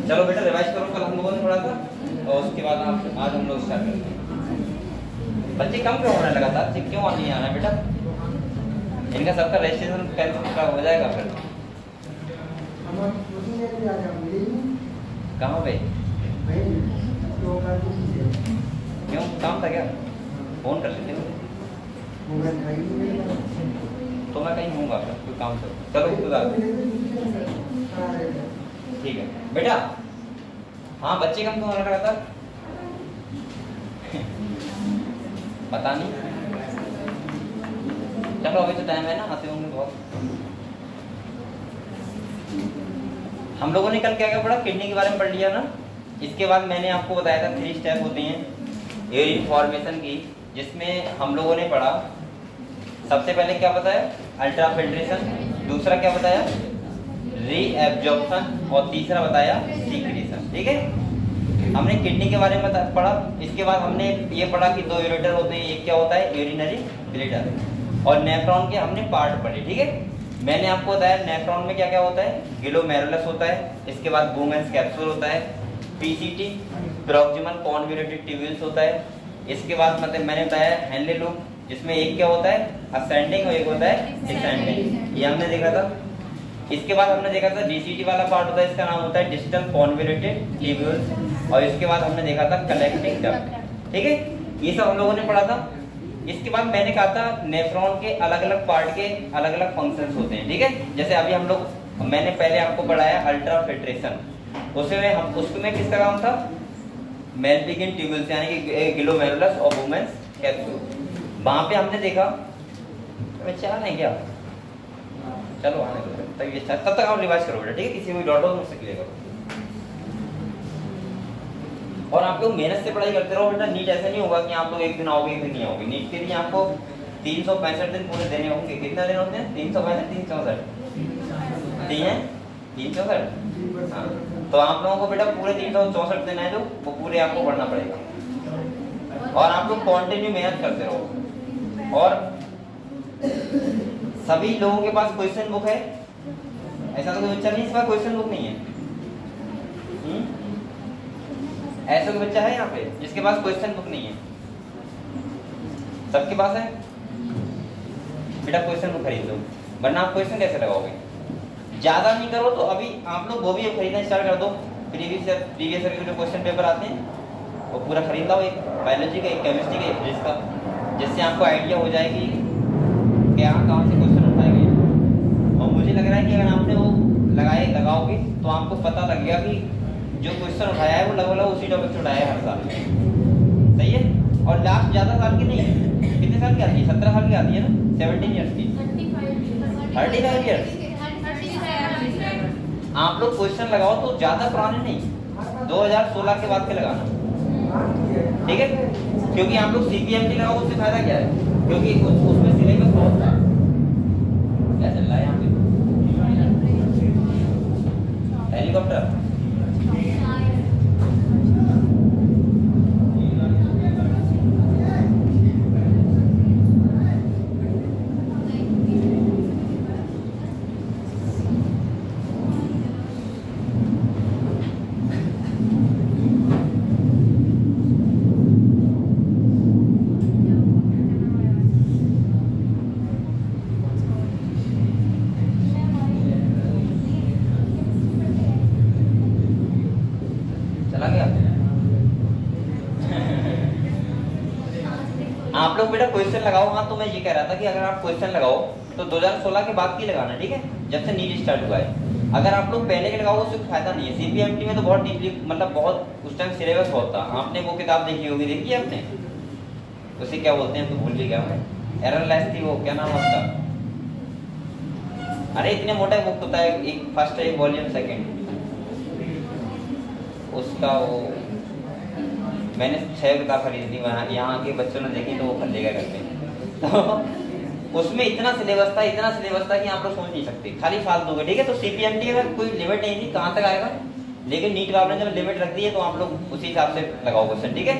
चलो बेटा रिवाइज करो, कल हम लोगों ने पढ़ा था और उसके बाद आज हम लोग स्टार्ट करते हैं। बच्चे कम क्यों होने लगा था, क्यों नहीं आना बेटा? इनका सबका रजिस्ट्रेशन कैंसिल हो जाएगा फिर। कहाँ पे? क्यों, काम था क्या? फोन कर लेते हो तो मैं कहीं हूँगा कोई काम से। चलो ठीक है बेटा। हाँ बच्चे कम क्यों होने लगा था पता नहीं। चलो अभी तो टाइम है ना, आते होंगे बहुत। हम लोगों ने कल क्या क्या पढ़ा, किडनी के बारे में पढ़ लिया ना। इसके बाद मैंने आपको बताया था 3 स्टेप होते हैं यूरिन फॉर्मेशन की, जिसमें हम लोगों ने पढ़ा सबसे पहले क्या बताया, अल्ट्रा फिल्ट्रेशन, दूसरा क्या बताया, रीएब्जॉर्प्शन, और तीसरा बताया सीक्रेशन। ठीक है, हमने किडनी के बारे में पढ़ा। इसके बाद हमने ये पढ़ा कि 2 यूरेटर होते हैं, एक क्या होता है यूरिनरी ब्लैडर, और नेफ्रॉन के हमने पार्ट पढ़े। ठीक है, मैंने आपको बताया नेफ्रॉन में क्या क्या होता है, ग्लोमेरुलस होता है, इसके बाद बूमेंस कैप्सूल होता है, पीसीटी प्रॉक्सिमल कॉन्वोल्यूटेड ट्यूब्यूल्स होता है, इसके बाद मतलब मैंने बताया हेनले लूप, जिसमें एक क्या होता है असेंडिंग और एक होता है डिसेंडिंग, ये हमने देखा था। इसके बाद हमने देखा था डीसीटी वाला पार्ट होता है, इसका नाम होता है डिस्टल कॉन्वोल्यूटेड ट्यूब्यूल्स, और इसके बाद हमने देखा था कलेक्टिंग डक्ट। ठीक है, ये सब हम लोगों ने पढ़ा था। इसके बाद मैंने कहा था नेफ्रॉन के अलग अलग पार्ट के अलग अलग फंक्शंस होते हैं। ठीक है, जैसे अभी हम लोग मैंने पहले आपको पढ़ाया अल्ट्रा फिल्ट्रेशन, उसमें किसका काम था, मेल्पिगिन ट्यूब्यूल्स यानी कि ग्लोमेरुलस और वुमेन्स कैप्सूल। वहां पे हमने देखा चाह नहीं क्या, चलो आने दो तब तक आप रिवाइज करो बेटा। ठीक है, किसी भी डाउट हो मुझसे क्लियर करो, और आप लोग मेहनत से पढ़ाई करते रहो बेटा। नीट ऐसा नहीं होगा कि आप लोग एक दिन आओगे एक दिन नहीं आओगे। नीट के लिए आपको 365 दिन पूरे देने होंगे। कितने दिन होते हैं, 365 364 हाँ, तो आप लोगों को बेटा पूरे 364 दिन है जो वो पूरे आपको पढ़ना पड़ेगा, और आप लोग कंटिन्यू मेहनत करते रहो। और सभी लोगों के पास क्वेश्चन बुक है, ऐसा तो कोई बच्चा नहीं इसका क्वेश्चन बुक नहीं है। ऐसा कोई बच्चा है यहाँ पे जिसके पास क्वेश्चन बुक नहीं है? सबके पास है बेटा, क्वेश्चन बुक खरीद लो, वरना आप क्वेश्चन कैसे लगाओगे। ज्यादा नहीं करो तो अभी आप लोग वो भी खरीदना स्टार्ट कर दो। प्रीवियस ईयर के जो क्वेश्चन पेपर आते हैं वो पूरा खरीद लो, एक बायोलॉजी का, एक केमिस्ट्री का, एक फिजिक्स का, जिससे आपको आइडिया हो जाएगी क्या कहाँ से क्वेश्चन उठाए गए। और मुझे लग रहा है कि अगर आपने वो लगाओगे तो आपको पता लग गया कि जो क्वेश्चन उठाया है वो लगभग उसी टॉपिक से उठाया है हर साल। सही है, और लास्ट ज्यादा साल की नहीं है, कितने साल की आती है, 17 साल की आती है ना, 17 ईयर्स की, 35 ईयर्स। आप लोग क्वेश्चन लगाओ तो ज्यादा पुराने नहीं, 2016 के बाद के लगाना। ठीक है, क्योंकि आप लोग सीपीएमटी लगाओ उससे फायदा क्या है, क्योंकि उसमें सिलेबस बहुत है। क्या चल रहा है यहाँ पे, हेलीकॉप्टर? आप लोग बेटा क्वेश्चन लगाओ। हाँ, तो मैं ये कह रहा था कि अगर आप क्वेश्चन लगाओ तो 2016 के बाद की लगाना। ठीक है, जब से नीट स्टार्ट हुआ है। अगर आप लोग पहले के लगाओगे उससे फायदा नहीं है। सीपीएमटी में तो बहुत डीपली मतलब बहुत उस टाइम सिलेबस बहुत था। आपने वो किताब देखी होगी, देखी है आपने, उसे क्या बोलते हैं तो भूल भी गया मैं, एररलेस थी वो, क्या नाम उसका, अरे इतने मोटा बुक होता है, एक फर्स्ट एक वॉल्यूम सेकंड, उसका वो मैंने 6 किताब खरीदी थी, वहाँ यहाँ के बच्चों ने देखी तो वो खरीदेगा करते हैं। तो उसमें इतना सिलेबस था कि आप लोग सोच नहीं सकते, खाली फालतू का। ठीक है, तो सीपीएमटी में कोई लिमिट नहीं थी कहाँ तक आएगा, लेकिन नीट वाले ने जब लिमिट रख दी है तो आप लोग उसी हिसाब से लगाओ क्वेश्चन। ठीक है,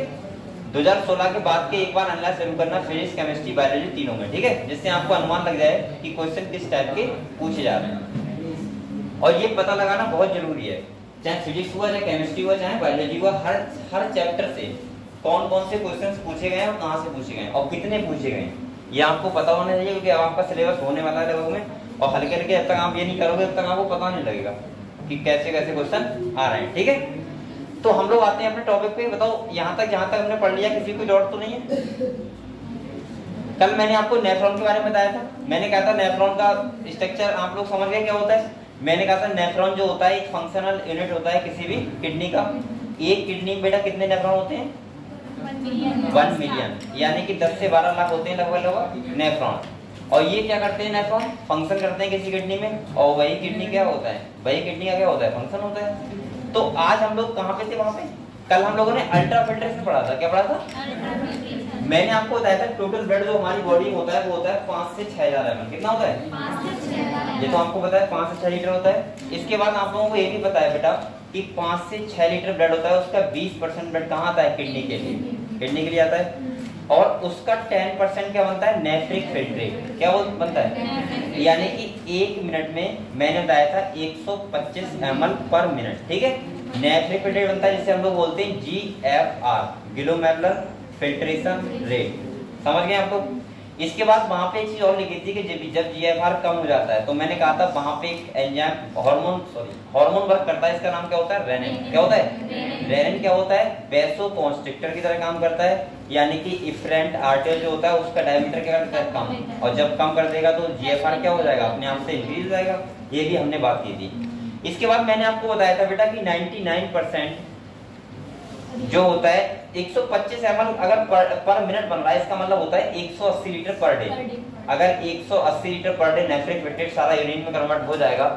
2016 के बाद के एक बार एनालाइज शुरू करना, फिजिक्स केमिस्ट्री बायोलॉजी तीनों में। ठीक है, जिससे आपको अनुमान लग जाए कि क्वेश्चन किस टाइप के पूछे जा रहे हैं। और ये पता लगाना बहुत जरूरी है चाहे फिजिक्स हुआ, चाहे केमिस्ट्री हुआ, चाहे बायोलॉजी हुआ, हर चैप्टर से कौन कौन से क्वेश्चंस पूछे गए हैं और कहाँ से पूछे गए हैं और कितने पूछे गए हैं, ये आपको पता होना चाहिए, क्योंकि अब आपका सिलेबस होने वाला है लगभग में, और हल्के हल्के जब तक आप ये नहीं करोगे तब तक आपको पता नहीं लगेगा कि कैसे कैसे क्वेश्चन आ रहे हैं। ठीक है, तो हम लोग आते हैं अपने टॉपिक पे। बताओ यहाँ तक जहाँ तक हमने पढ़ लिया, किसी को डाउट तो नहीं है? कल मैंने आपको नेफ्रॉन के बारे में बताया था, मैंने कहा था नेफ्रॉन का स्ट्रक्चर आप लोग समझ गए क्या होता है। मैंने कहा था नेफ्रॉन जो होता है एक फंक्शनल यूनिट होता है किसी भी किडनी का। एक किडनी में बेटा कितने नेफ्रॉन होते हैं? 1 मिलियन, यानी कि 10 से 12 लाख होते हैं लगभग नेफ्रॉन। और ये क्या करते हैं नेफ्रॉन? फंक्शन करते हैं किसी किडनी में, और वही किडनी क्या होता है, वही किडनी का क्या होता है? फंक्शन होता है। तो आज हम लोग कहाँ पे थे? वहाँ पे कल हम लोगों ने अल्ट्रा फिल्ट्रेशन पढ़ा था। क्या पढ़ा था? मैंने आपको बताया था टोटल ब्लड जो हमारी बॉडी में होता है वो होता है 5 से 6,000 ml। कितना होता है? 5 से 6,000। ये तो आपको पता है 5 से 6 लीटर होता है। इसके बाद आप लोगों को ये भी पता है बेटा कि 5 से 6 लीटर ब्लड होता है, उसका 20% ब्लड कहाँ आता है? किडनी के लिए, किडनी के लिए आता है। और उसका 10% क्या बनता है? Nephric filtrate. क्या वो बनता है? यानी कि 1 मिनट में मैंने बताया था 125 ml पर मिनट। ठीक है, नेफ्रिक फिल्ट्रेट बनता है जिसे हम लोग बोलते हैं GFR, ग्लोमेरुलर फिल्ट्रेशन रेट। समझ गए आप लोग? इसके बाद वहां पे एक चीज और लिखी थी कि जब GFR कम हो जाता है तो मैंने कहा था वहां पे एक एंजाइम हार्मोन वर्क करता है। इसका नाम क्या होता है? रेनिन। क्या होता है? रेनिन क्या होता है? वैसोकॉन्स्ट्रिक्टर की तरह काम करता है, यानी कि इफरेंट आर्टरी जो होता है उसका डायमीटर क्या करता है? कम। और जब कम कर देगा तो GFR क्या हो जाएगा? अपने आप से इंक्रीज हो जाएगा। ये भी हमने बात की थी। इसके बाद मैंने आपको बताया था बेटा कि 99% जो होता है 125 ml अगर पर मिनट बन रहा है, इसका मतलब होता है 180 लीटर पर डे। अगर 180 litre per day nephric filtrate सारा यूरिन में कन्वर्ट हो जाएगा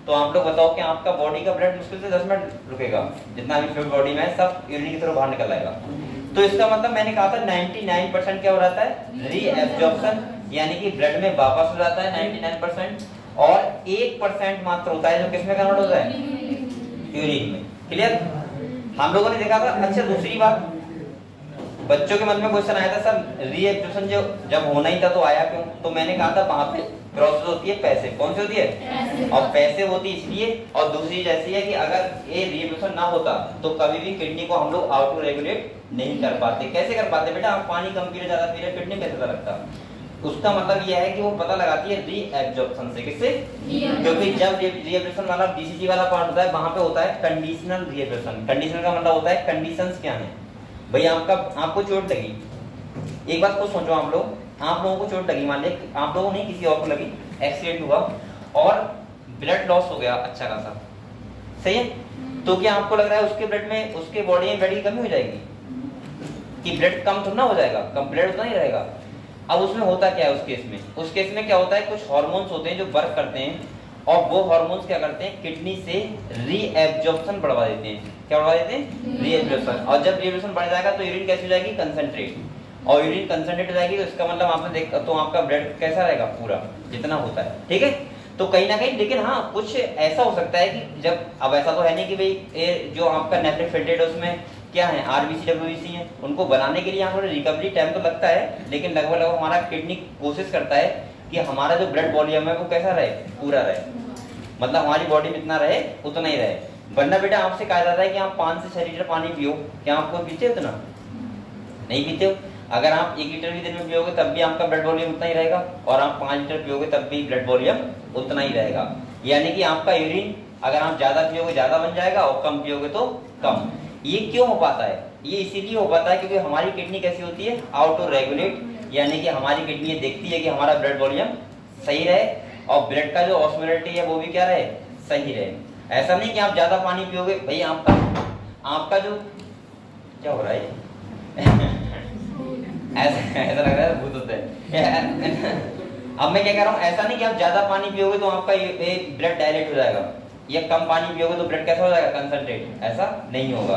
तो आप लोग बताओ कि आपका बॉडी का ब्लड मुश्किल से 10 मिनट रुकेगा। जितना भी फ्लूइड बॉडी में है सब यूरिन की तरफ बाहर निकल आएगा। तो इसका मतलब मैंने कहा था 99% क्या हो जाता है? रीएब्जॉर्प्शन, यानी कि ब्लड में वापस हो जाता है 99%, और 1% मात्र होता है जो किसमें कन्वर्ट होता है? यूरिन में। क्लियर? हम लोगों ने देखा था। अच्छा, दूसरी बात, बच्चों के मन में क्वेश्चन आया था सर रीएब्जॉर्प्शन जो जब होना ही था तो आया क्यों? तो मैंने कहा था वहां पे प्रोसेस होती है पैसे। कौन सी होती है? और पैसे होती इसलिए, और दूसरी जैसी है कि अगर ये रीएब्जॉर्प्शन ना होता तो कभी भी किडनी को हम लोग ऑटो रेगुलेट नहीं कर पाते। कैसे कर पाते बेटा? आप पानी कम पी रहे, ज्यादा पी रहे, किडनी कैसे लगता? उसका मतलब यह है कि वो पता लगाती है रीएब्जॉर्प्शन से। किससे? क्योंकि जब रीएब्जॉर्प्शन वाला DCG वाला पार्ट होता है वहां पे होता है कंडीशनल रीएब्जॉर्प्शन। कंडीशनल का मतलब होता है कंडीशंस क्या है भाई। आपको चोट लगी, एक बात को सोचो आप लोगों को चोट लगी, मान लीजिए आप लोगों नहीं किसी और को लगी, एक्सीडेंट हुआ और ब्लड लॉस हो गया अच्छा खासा, सही है? तो क्या आपको लग रहा है उसके ब्लड में, उसके बॉडी में ब्लड की कमी हो जाएगी? कि ब्लड कम थोड़ा ना हो जाएगा, कम ब्लड उतना ही रहेगा। अब उसमें होता क्या है? उस केस में क्या होता है? कुछ हार्मोन्स होते हैं जो वर्क करते हैं, और वो हार्मोन्स क्या करते हैं? किडनी से रीएब्जॉर्प्शन बढ़वा देते हैं। क्या बढ़वा देते हैं? रीएब्जॉर्प्शन। और जब रीएब्जॉर्प्शन बढ़ जाएगा तो यूरिन कैसी हो जाएगी? कंसंट्रेट। और यूरिन कंसंट्रेट हो जाएगी तो इसका मतलब आपने देखा तो आपका ब्लड कैसा रहेगा? पूरा जितना होता है। ठीक है, तो कहीं ना कहीं, लेकिन हाँ कुछ ऐसा हो सकता है कि जब, अब ऐसा तो है नहीं कि भाई जो आपका नेफ्रिक फिल्ट्रेट है उसमें क्या है? RBC WBC है, उनको बनाने के लिए यहाँ पर रिकवरी टाइम तो लगता है, लेकिन लगभग हमारा किडनी कोशिश करता है कि हमारा जो ब्लड वॉल्यूम है वो कैसा रहे? पूरा रहे, मतलब हमारी बॉडी में इतना रहे उतना ही रहे। वरना बेटा आपसे कहा जाता है कि आप 5 से 6 लीटर पानी पियो, क्या आपको पीते हो? उतना नहीं पीते हो। अगर आप 1 लीटर भी दिन में पियोगे तब भी आपका ब्लड वॉल्यूम उतना ही रहेगा, और आप 5 लीटर पियोगे तब भी ब्लड वॉल्यूम उतना ही रहेगा। यानी कि आपका यूरिन अगर आप ज्यादा पियोगे ज्यादा बन जाएगा और कम पियोगे तो कम। ये क्यों हो पाता है? ये इसीलिए हो पाता है क्योंकि हमारी किडनी कैसी होती है? ऑटो रेगुलेट, यानी कि हमारी किडनी ये देखती है कि हमारा ब्लड वॉल्यूम सही रहे और ब्लड का जो ऑस्मोलैरिटी है वो भी क्या रहे? सही रहे। ऐसा नहीं कि आप ज्यादा पानी पियोगे, भाई आपका जो क्या हो रहा है ऐसा लग रहा है भूत होते हैं। अब मैं क्या कह रहा हूँ, ऐसा नहीं कि आप ज्यादा पानी पियोगे तो आपका ब्लड डायलेट हो जाएगा, या कम पानी पियोगे तो ब्लड कैसा हो जाएगा? कंसंट्रेट। ऐसा नहीं होगा,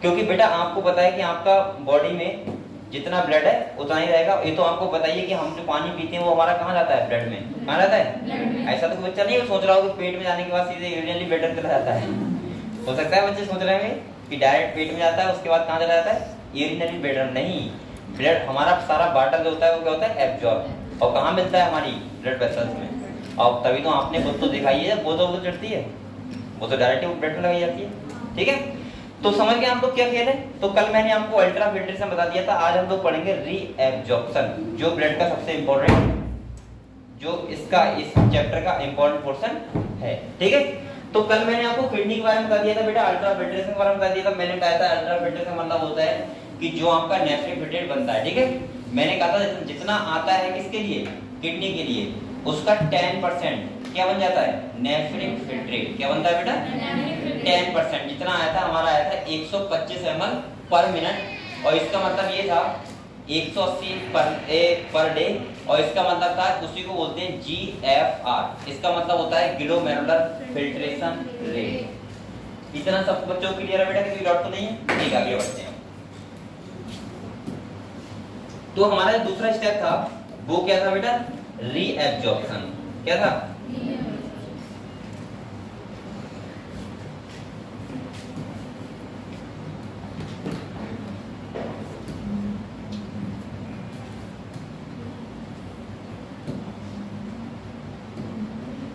क्योंकि बेटा आपको पता है कि आपका बॉडी में जितना ब्लड है उतना ही रहेगा। ये तो आपको बताइए कि हम जो पानी पीते हैं वो हमारा कहाँ जाता है? ब्लड में। कहाँ जाता है? ऐसा तो बच्चा नहीं सोच रहा हो कि पेट में जाने के बाद सीधे यूरिनरी ब्लैडर चला जाता है। हो सकता है बच्चे सोच रहे हैं कि डायरेक्ट पेट में जाता है उसके बाद कहाँ चला जाता है? Urinary bladder. नहीं, ब्लड हमारा सारा वाटर जो होता है वो क्या होता है? एब्जॉर्ब। और कहाँ मिलता है? हमारी ब्लड वेसल्स में। और तभी तो आपने खुद तो दिखाई है, वो तो चढ़ती है, वो तो डायरेक्ट ब्लड में लगाई जाती है। ठीक है, तो समझ गए हम लोग क्या खेल है। तो कल मैंने आपको अल्ट्रा फिल्ट्रेशन बता दिया था, आज हम लोग पढ़ेंगे रीएब्जॉर्प्शन, जो ब्लड का सबसे इंपॉर्टेंट, जो इसका इस चैप्टर का इंपॉर्टेंट पोर्शन है। ठीक है, तो कल मैंने आपको किडनी के बारे में बता दिया था बेटा, अल्ट्रा फिल्ट्रेशन के बारे में बता दिया था। मैंने बताया था अल्ट्रा फिल्ट्रेशन मतलब होता है कि जो आपका नेफ्रिक फिल्ट्रेट बनता है। ठीक है, मैंने कहा था जितना आता है किसके लिए, किडनी के लिए, उसका 10% क्या बन जाता है, नेफ्रिक फिल्ट्रेट। क्या बनता है बेटा, 10%। जितना आया था हमारा आया था 125 ml पर मिनट, और इसका मतलब ये था 180 पर डे, और इसका मतलब था उसी को बोलते हैं GFR। इसका मतलब होता है ग्लोमेरुलर फिल्ट्रेशन रेट। इतना सब बच्चों को क्लियर है बेटा, किसी डाउट तो नहीं है? ठीक है, आगे बढ़ते हैं। तो हमारा दूसरा स्टेप था वो क्या था बेटा, रीएब्जॉर्प्शन। क्या था,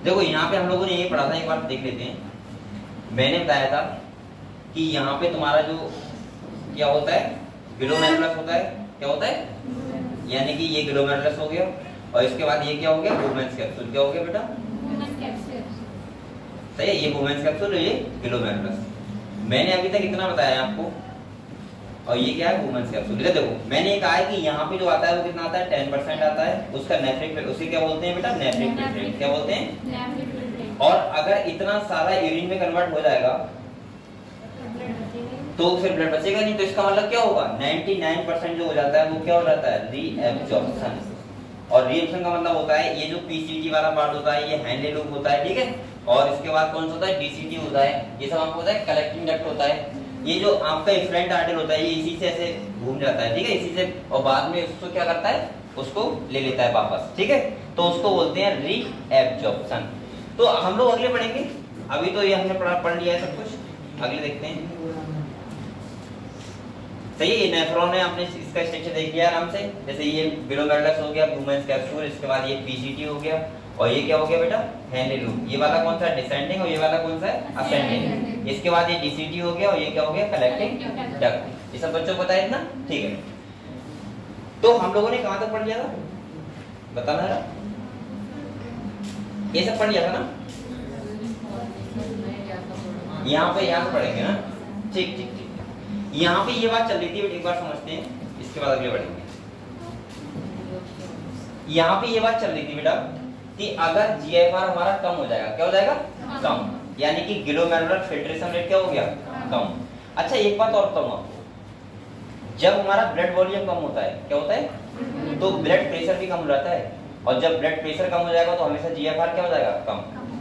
देखो यहाँ पे हम लोगों ने ये पढ़ा था, एक बार देख लेते हैं। मैंने बताया था कि यहाँ पे तुम्हारा जो क्या होता है, ग्लोमेरुलस होता है। क्या होता है, यानी कि ये ग्लोमेरुलस हो गया, और इसके बाद ये क्या हो गया, वुमेन्स कैप्सूल। क्या हो गया बेटा, सही है, ये वुमेन्स कैप्सूल, ये ग्लोमेरुलस। मैंने अभी तक इतना बताया आपको, और ये क्या है, वुमेन्स कैप्सूल। इधर देखो, मैंने कहा है कि यहाँ पे जो आता है वो कितना आता है, 10% आता है। उसका नेफ्रिक, उसे क्या बोलते हैं बेटा, नेफ्रिक फिल्ट्रेट। क्या बोलते हैं, और अगर इतना सारा यूरिन में कन्वर्ट हो जाएगा तो फिर ब्लड बचेगा नहीं। तो इसका मतलब क्या होगा, 99% जो हो जाता है वो क्या हो जाता है, रीएब्जॉर्प्शन। और रीएब्जॉर्प्शन का मतलब होता है ये जो पीसीटी वाला पार्ट होता है, ये हैंडले लूप होता है। ठीक है, और इसके बाद कौन सा होता है, डीसीटी होता है। ये सब आपको होता है कलेक्टिंग डक्ट होता है। ये जो आपका इफ्लुएंट आर्टरी होता है, ये इसी से ऐसे घूम जाता है। ठीक है, इसी से, और बाद में उसको क्या करता है, उसको ले लेता है वापस। ठीक है, तो उसको बोलते हैं रीएब्जॉर्प्शन। तो हम लोग अगले पढ़ेंगे, अभी तो ये हमने पढ़ लिया है सब कुछ, अगले देखते हैं। सही है, ये नेफ्रॉन है, आपने इसका स्ट्रक्चर देख लिया आराम से। जैसे ये ग्लोमेरुलस हो गया, वुमेन्स कैप्सूल, इसके बाद ये पीसीटी हो गया, और ये क्या हो गया बेटा, हैंडले लूप। ये वाला कौन सा है, डिसेंडिंग, और ये वाला कौन सा है, असेंडिंग। इसके बाद ये डीसीटी हो गया, और ये क्या हो गया, कलेक्टिंग डक्ट। ये सब बच्चों को पता है इतना? ठीक है, तो हम लोगों ने कहां तक पढ़ लिया था, बताना है, ये सब पढ़ लिया था ना? यहाँ पे यहाँ पढ़ेंगे ना, ठीक ठीक ठीक। यहाँ पे ये बात चल रही थी, एक बार समझते हैं, इसके बाद अगले बढ़ेंगे। यहाँ पे ये बात चल रही थी बेटा कि अगर जीएफआर हमारा कम हो जाएगा, क्या हो जाएगा, कम, यानी कि ग्लोमेरुलर फिल्ट्रेशन रेट क्या हो गया, कम। अच्छा, एक बात और बताऊं आपको, जब हमारा ब्लड वॉल्यूम कम होता है, क्या होता है, तो ब्लड प्रेशर भी कम हो जाता है, और जब ब्लड प्रेशर कम हो जाएगा तो हमेशा जीएफआर क्या हो जाएगा, कम।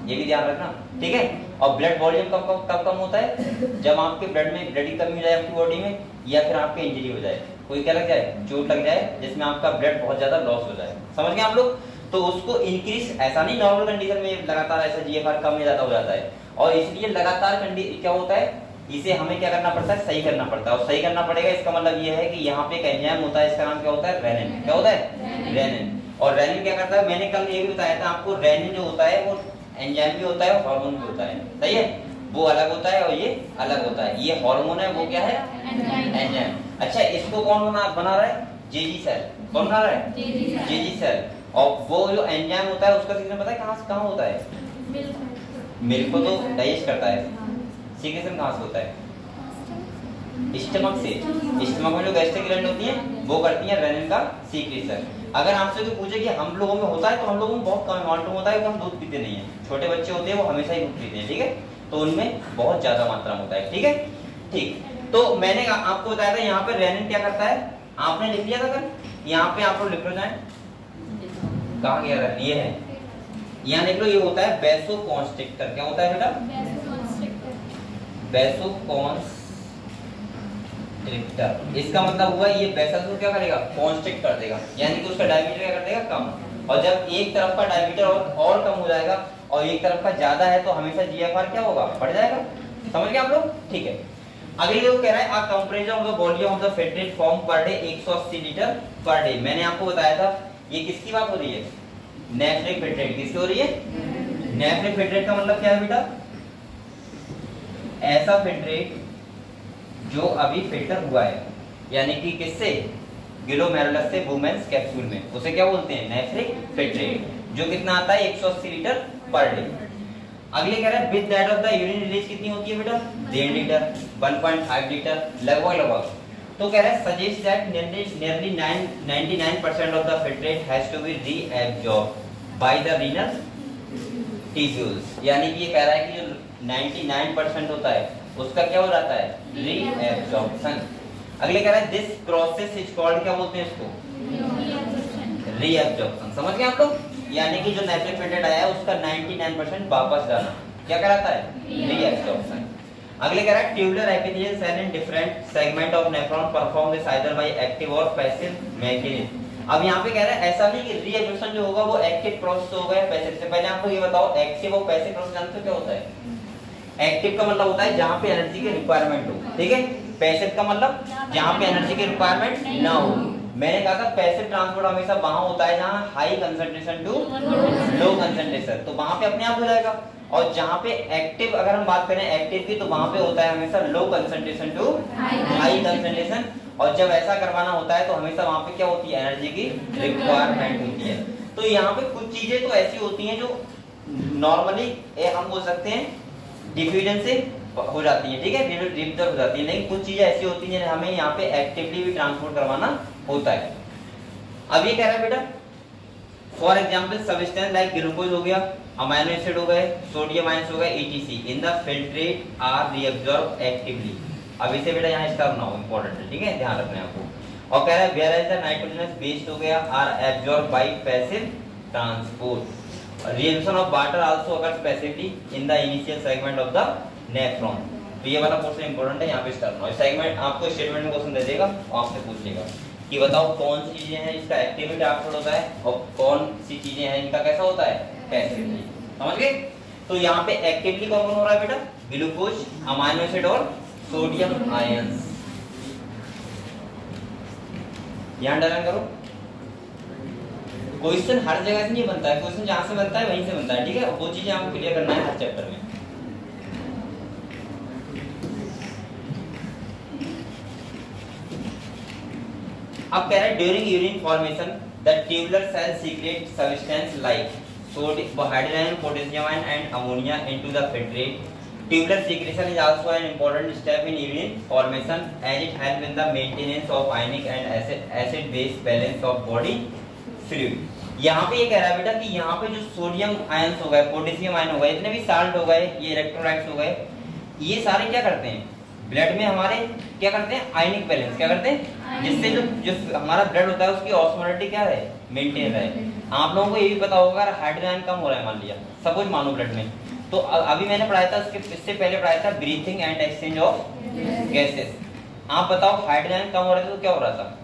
ये भी ध्यान रखना, ठीक है। और ब्लड वॉल्यूम कब कम होता है, जब आपके ब्लड में ब्लड की कमी हो जाए आपकी बॉडी में, या फिर आपके इंजरी हो जाए, कोई क्या लग जाए, चोट लग जाए, जिसमें आपका ब्लड बहुत ज्यादा लॉस हो जाए। समझ गए आप लोग? तो उसको इंक्रीज, ऐसा नहीं नॉर्मल कंडीशन में लगातार ऐसा जीएफआर कम ज्यादा हो जाता है, और इसलिए लगातार क्या होता है, इसे हमें क्या करना पड़ता है, सही करना पड़ता है। और सही करना पड़ेगा, इसका मतलब ये है कि यहाँ पे एक एंजाइम होता है, इसका नाम क्या होता है, रेनिन। क्या होता है, रेनिन। और रेनिन क्या करता है, मैंने कल ये भी बताया था आपको, रेनिन जो होता है वो एंजाइम भी होता है और हार्मोन भी होता है। सही है, वो अलग होता है और ये अलग होता है। ये हार्मोन है, वो क्या है, एंजाइम। अच्छा, इसको कौन बना रहा है, जेजी सेल। कौन बना रहा है, जेजी सेल। और वो जो एंजाइम होता है उसका सीक्रेशन पता है कहाँ होता है, मिल्क को तो डाइजेस्ट करता है, सीक्रेशन कहाँ से होता है, स्टमक से। स्टमक में जो गैस्ट्रिक ग्लैंड होती है वो करती है रेनिन का सीक्रेशन। अगर आपसे कोई पूछे कि हम लोगों में होता है, तो हम लोगों में बहुत कम अमाउंट में होता है, क्योंकि हम दूध पीते नहीं है। छोटे बच्चे होते हैं वो हमेशा ही दूध पीते हैं, ठीक है, तो उनमें बहुत ज्यादा मात्रा में होता है। ठीक है, ठीक। तो मैंने आपको बताया था यहाँ पे रेनिन क्या करता है, आपने लिख लिया था कल, यहाँ पे आप लोग लिख लो जाए, कहाँ गया रेनिन, ये है, यहाँ लिख लो, ये होता है वैसोकॉन्स्ट्रिक्टर। क्या होता है बेटा, वैसोकॉन्स्ट्रिक्टर। इसका मतलब हुआ ये वेसल को क्या करेगा, कॉन्स्ट्रिक्ट कर देगा, यानी कि उसका डायमीटर क्या कर देगा, कम। और जब एक तरफ का डायमीटर और कम हो जाएगा और एक तरफ का ज्यादा है, तो हमेशा जीएफआर क्या होगा, बढ़ जाएगा। समझ गए आप लोग? ठीक है, अगली जो कह रहा है, ah temperature of the volume of the filtrate form per day 180 litre per day. मैंने आपको बताया था ये किसकी बात हो रही है, नेफ्रिक फिल्ट्रेट। किसकी हो रही है, नेफ्रिक फिल्ट्रेट। का मतलब क्या है बेटा, ऐसा फिल्ट्रेट जो अभी फिल्टर हुआ है, यानी कि किससे, ग्लोमेरुलस से वुमेन्स कैप्सूल में, उसे क्या बोलते हैं, नेफ्रिक फिल्ट्रेट, जो कितना आता है 180 लीटर पर डे। अगले कह रहा है with that of the urine release कितनी होती है बेटा, 1.5 लीटर, 1.5 लीटर लगभग। तो कह रहा है suggest that nearly 99% of the filtrate has to be reabsorb by the renal tissues, यानी कि ये कह रहा है कि जो 99% होता है उसका क्या हो जाता है, रीएब्जॉर्प्शन। अगले कह रहा है दिस प्रोसेस इज कॉल्ड, क्या बोलते हैं इसको, रीएब्जॉर्प्शन। समझ गए आप लोग, यानी कि जो नेफ्रिक फिल्ट्रेट आया है उसका 99% वापस जाना क्या कराता है, रीएब्जॉर्प्शन। अगले कह रहा है tubular epithelial cell in different segment of nephron perform this either by active और पैसिव मैकेनिज्म। अब यहाँ पे कह रहा है ऐसा नहीं कि रीएब्जॉर्प्शन जो होगा वो एक्टिव प्रोसेस होगा या पैसिव। से पहले आपको ये बताओ एक्टिव और पैसिव प्रोसेस जानते हो क्या होता है। एक्टिव का मतलब होता है जहाँ पे एनर्जी की रिक्वायरमेंट हो, ठीक है। पैसिव का मतलब जहाँ पे एनर्जी की रिक्वायरमेंट ना हो। मैंने कहा था पैसिव ट्रांसपोर्ट हमेशा वहां होता है जहाँ high concentration to low concentration, तो वहां पे अपने आप हो जाएगा। और जहाँ पे एक्टिव, अगर हम बात करें एक्टिव की, तो वहां पे होता है हमेशा low concentration to high concentration. और जब ऐसा करवाना होता है तो हमेशा वहां पे क्या होती है, एनर्जी की रिक्वायरमेंट होती है। तो यहाँ पे कुछ चीजें तो ऐसी होती हैं जो नॉर्मली हम बोल सकते हैं डिफ्यूजन से हो जाती है, ठीक है, रिप्टर हो जाती है, लेकिन कुछ चीजें ऐसी होती हैं हमें यहाँ पे एक्टिवली भी ट्रांसपोर्ट करवाना होता है। अब ये कह रहा है बेटा for example substance like glucose हो गया, अमाइनो एसिड हो गए, सोडियम आयंस हो गए, ETC in the filtrate are reabsorb actively. अब इसे बेटा यहाँ स्टार बनाओ, इंपॉर्टेंट है, ठीक है, ध्यान रखना है आपको। और कह रहा है whereas the nitrogenous based हो गया are absorb by passive transport. Reaction of water also occurs passively in the initial segment of the nephron. तो ये वाला पोर्शन इंपॉर्टेंट है, यहाँ पे स्टार बनाओ। सेगमेंट आपको स्टेटमेंट में क्वेश्चन दे देगा, आपसे पूछेगा कि बताओ कौन सी चीजें हैं इसका एक्टिवली ट्रांसपोर्ट होता है और कौन सी चीजें हैं इनका कैसा होता है, पैसिवली। समझ गए। तो यहाँ पे एक्टिवली कौन कौन हो रहा है बेटा, ग्लूकोज, अमाइनो एसिड और सोडियम आयंस। ध्यान डालन करो, क्वेश्चन हर जगह से नहीं बनता है, क्वेश्चन जहां से बनता है वहीं से बनता है, ठीक है। वो चीजें आपको क्लियर करना है हर चैप्टर में। अब कह रहा है during urine formation the tubular cell secrete substance like sodium, hydrogen, potassium ion and ammonia into the filtrate. Tubular secretion is also an important step in urine formation as it help in the maintenance of ionic and acid base balance of body fluid. यहाँ पे ये कह रहा है बेटा कि यहाँ पे जो सोडियम आयंस हो गए, पोटेशियम आयन हो गए, इतने भी साल्ट हो गए, ये इलेक्ट्रोलाइट्स हो गए, ये सारे क्या करते हैं ब्लड में हमारे, क्या करते हैं, आयनिक बैलेंस क्या करते हैं, जिससे जो हमारा ब्लड होता है उसकी ऑस्मोलिटी क्या है, मेंटेन रहे। आप लोगों को ये भी पता होगा हाइड्रोजन कम हो रहा है मान लिया, सपोज मानो ब्लड में, तो अभी मैंने पढ़ाया था इससे पहले पढ़ाया था breathing and exchange of gases. आप बताओ हाइड्रोजन कम हो रहा था तो क्या हो रहा था,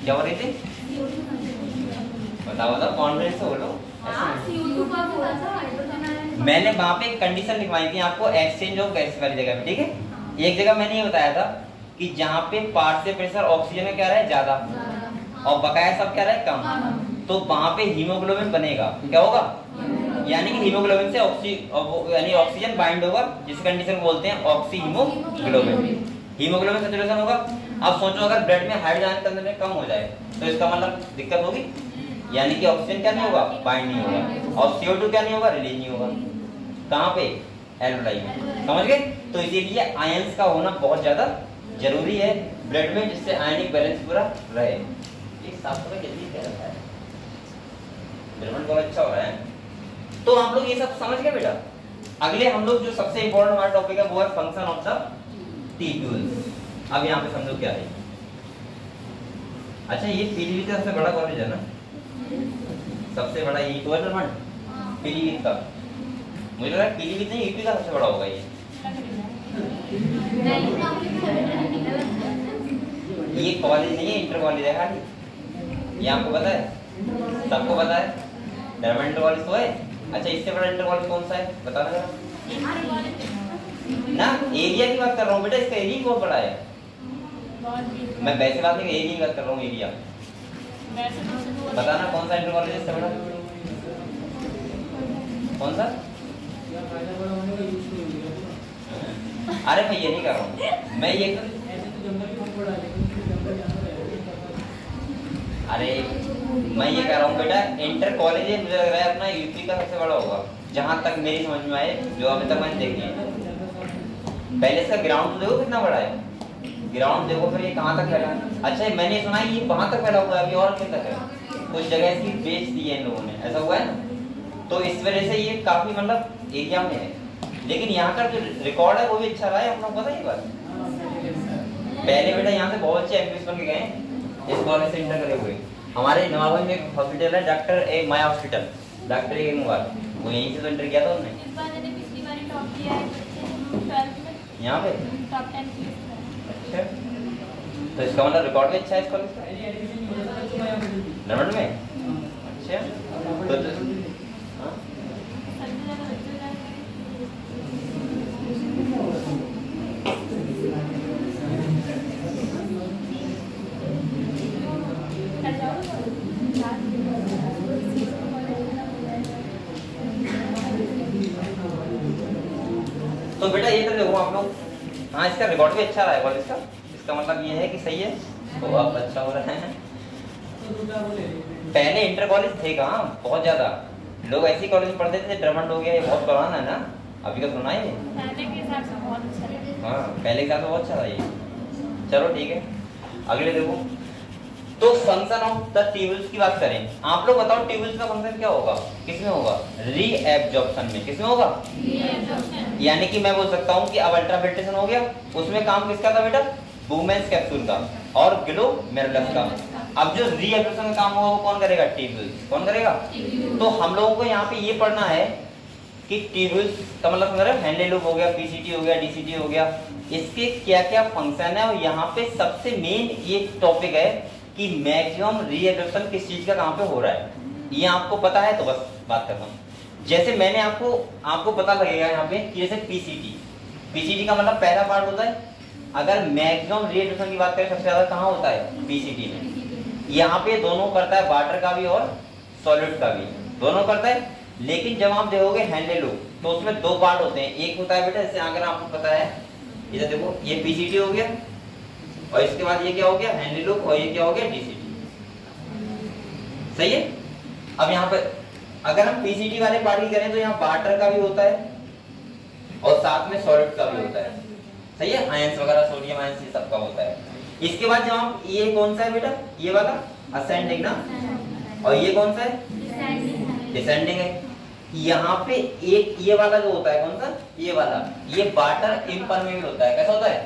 क्या हो रही थी, बताओ कॉन्फिडेंस से बोलो। मैंने वहां पे कंडीशन लिखवाई थी आपको एक्सचेंज ऑफ गैसेस वाली जगह पे, ठीक है। एक जगह मैंने ये बताया था कि जहाँ पे पार्ट से प्रेशर ऑक्सीजन में क्या रहे ज्यादा और बकाया सब क्या रहे कम, तो वहां पे हीमोग्लोबिन बनेगा, क्या होगा, यानी कि हीमोग्लोबिन से यानी ऑक्सीजन बाइंड होगा, जिस कंडीशन को बोलते हैं ऑक्सी हीमोग्लोबिन, हीमोग्लोबिन सैचुरेशन होगा। अब सोचो अगर ब्लड में हाइड्रोजन कंटेंट कम हो जाए तो इसका मतलब दिक्कत होगी, यानी कि ऑक्सीजन क्या नहीं होगा, बाइंड नहीं होगा, और CO2 क्या नहीं होगा, रिलीज नहीं होगा, कहाँ पे, एल्वेलाई में। समझ गए। तो इसीलिए आयंस का होना बहुत ज्यादा जरूरी है ब्लड में, जिससे आयनिक बैलेंस पूरा रहे। एक साफ सुथरा जल्दी क्या रहता है, बहुत अच्छा हो रहा है। तो आप लोग ये सब समझ गए बेटा। अगले हम लोग जो सबसे इंपॉर्टेंट हमारा टॉपिक है वो है फंक्शन ऑफ द टिश्यूज। अब यहाँ पे समझो क्या है। अच्छा, ये पीलीभीत का सबसे बड़ा कॉलेज है ना, सबसे बड़ा यही तो है पीलीभीत का, मुझे लग रहा है पीलीभीत नहीं यूपी का सबसे बड़ा होगा ये कॉलेज नहीं है, इंटर कॉलेज है खाली, ये आपको पता है, सबको पता है। डायमंड इंटर कॉलेज तो है। अच्छा, इससे बड़ा इंटर कॉलेज कौन सा है बताना जरा ना। एरिया की बात कर रहा हूँ बेटा, इसका एरिया बहुत बड़ा है। मैं वैसे बात नहीं, एरिया की बात कर रहा हूँ, एरिया बताना कौन सा इंटर कॉलेज है इससे बड़ा, कौन सा अरे मैं ये नहीं कर रहा हूँ, मैं ये अरे मैं ये कह रहा हूँ बेटा, इंटर कॉलेज मुझे लग रहा है अपना यूपी का सबसे बड़ा होगा, जहाँ तक मेरी समझ में आए, जो अभी तक मैंने देखी है। पहले इसका ग्राउंड देखो कितना बड़ा है, ग्राउंड देखो, फिर ये कहाँ तक फैला है। अच्छा मैंने सुना है ये वहाँ तक फैला हुआ है, अभी और किन तक है, कुछ जगह इसकी बेच दी है इन लोगों ने, ऐसा हुआ है ना। तो इस वजह से ये काफी मतलब एरिया में है, लेकिन यहाँ का जो रिकॉर्ड है वो भी अच्छा रहा है, आप लोग पता है ये बात। पहले बेटा यहाँ से बहुत अच्छे एमपीएस बन के गए इस कॉलेज से इंटर करे हुए। हमारे नवाबगंज में एक हॉस्पिटल है, doctor A Maya hospital, doctor A Mubarak, वो यहीं से तो इंटर किया था उन्होंने। यहाँ पे अच्छा, तो इसका मतलब रिकॉर्ड भी अच्छा है इस कॉलेज का नरमंड में। अच्छा तो बेटा ये तो देखो आप लोग, हाँ इसका रिकॉर्ड भी अच्छा रहा है कॉलेज का, इसका मतलब ये है कि सही है, तो अब अच्छा हो रहा है। पहले इंटर कॉलेज थे कहाँ, बहुत ज्यादा लोग ऐसी कॉलेज में पढ़ते थे, ड्रमंड हो गया, ये बहुत पुराना है ना, अभी का सुना है ये। पहले के हिसाब से बहुत अच्छा है, हाँ पहले के हिसाब से बहुत अच्छा था ये। चलो ठीक है, अगले देखो। तो फंक्शन ऑफ द ट्यूबुल्स की बात करें, आप लोग बताओ ट्यूबुल्स का फंक्शन क्या होगा, किसमें होगा, रीएब्जॉर्प्शन में। किसमें होगा, यानी कि मैं बोल सकता हूँ कि अब अल्ट्राफिल्ट्रेशन हो गया, उसमें काम किसका था बेटा, वुमेन्स कैप्सूल का और ग्लोमेरुलस का। अब जो रीएब्जॉर्प्शन का काम होगा वो कौन करेगा, ट्यूबुल्स। कौन करेगा, तो हम लोगों को यहाँ पे ये पढ़ना है कि ट्यूबुल्स का मतलब समझ रहे हो, हैंडले लूप हो गया, पीसीटी हो गया, डीसीटी हो गया, इसके क्या क्या फंक्शन है। और यहाँ पे सबसे मेन ये टॉपिक है कि मैक्सिमम रीएब्जॉर्प्शन किस चीज का कहाँ पे हो रहा है, ये आपको पता है तो बस बात करता हूँ। जैसे मैंने आपको पता लगेगा यहाँ पे कि जैसे पीसीटी का मतलब पहला पार्ट होता है, अगर मैक्सिमम रीएब्जॉर्प्शन की बात करें सबसे ज्यादा कहाँ होता है, पीसीटी में। यहाँ पे दोनों करता है, वाटर का भी और सॉलिड का भी, दोनों करता है। लेकिन जब आप देखोगे हैंडले लूप तो उसमें दो पार्ट होते हैं, एक होता है बेटा जैसे अगर आपको पता है, इधर देखो ये पीसीटी हो गया और इसके बाद ये क्या हो गया, हैंडले लूप, और ये क्या हो गया, डीसीटी। सही है। अब यहाँ पे अगर हम पीसीटी वाले पार्ट की करें तो यहाँ वाटर का भी होता है और साथ में सॉलिड का भी होता है। सही है, आयंस वगैरह, सोडियम आयंस, ये सबका होता है। इसके बाद जब हम, ये कौन सा है बेटा, ये वाला असेंडिंग ना, और ये कौन सा है, डिसेंडिंग है। यहाँ पे एक ये वाला जो होता है कौन सा, ये वाला, ये वाटर इम्परमेबल होता है। कैसा होता है,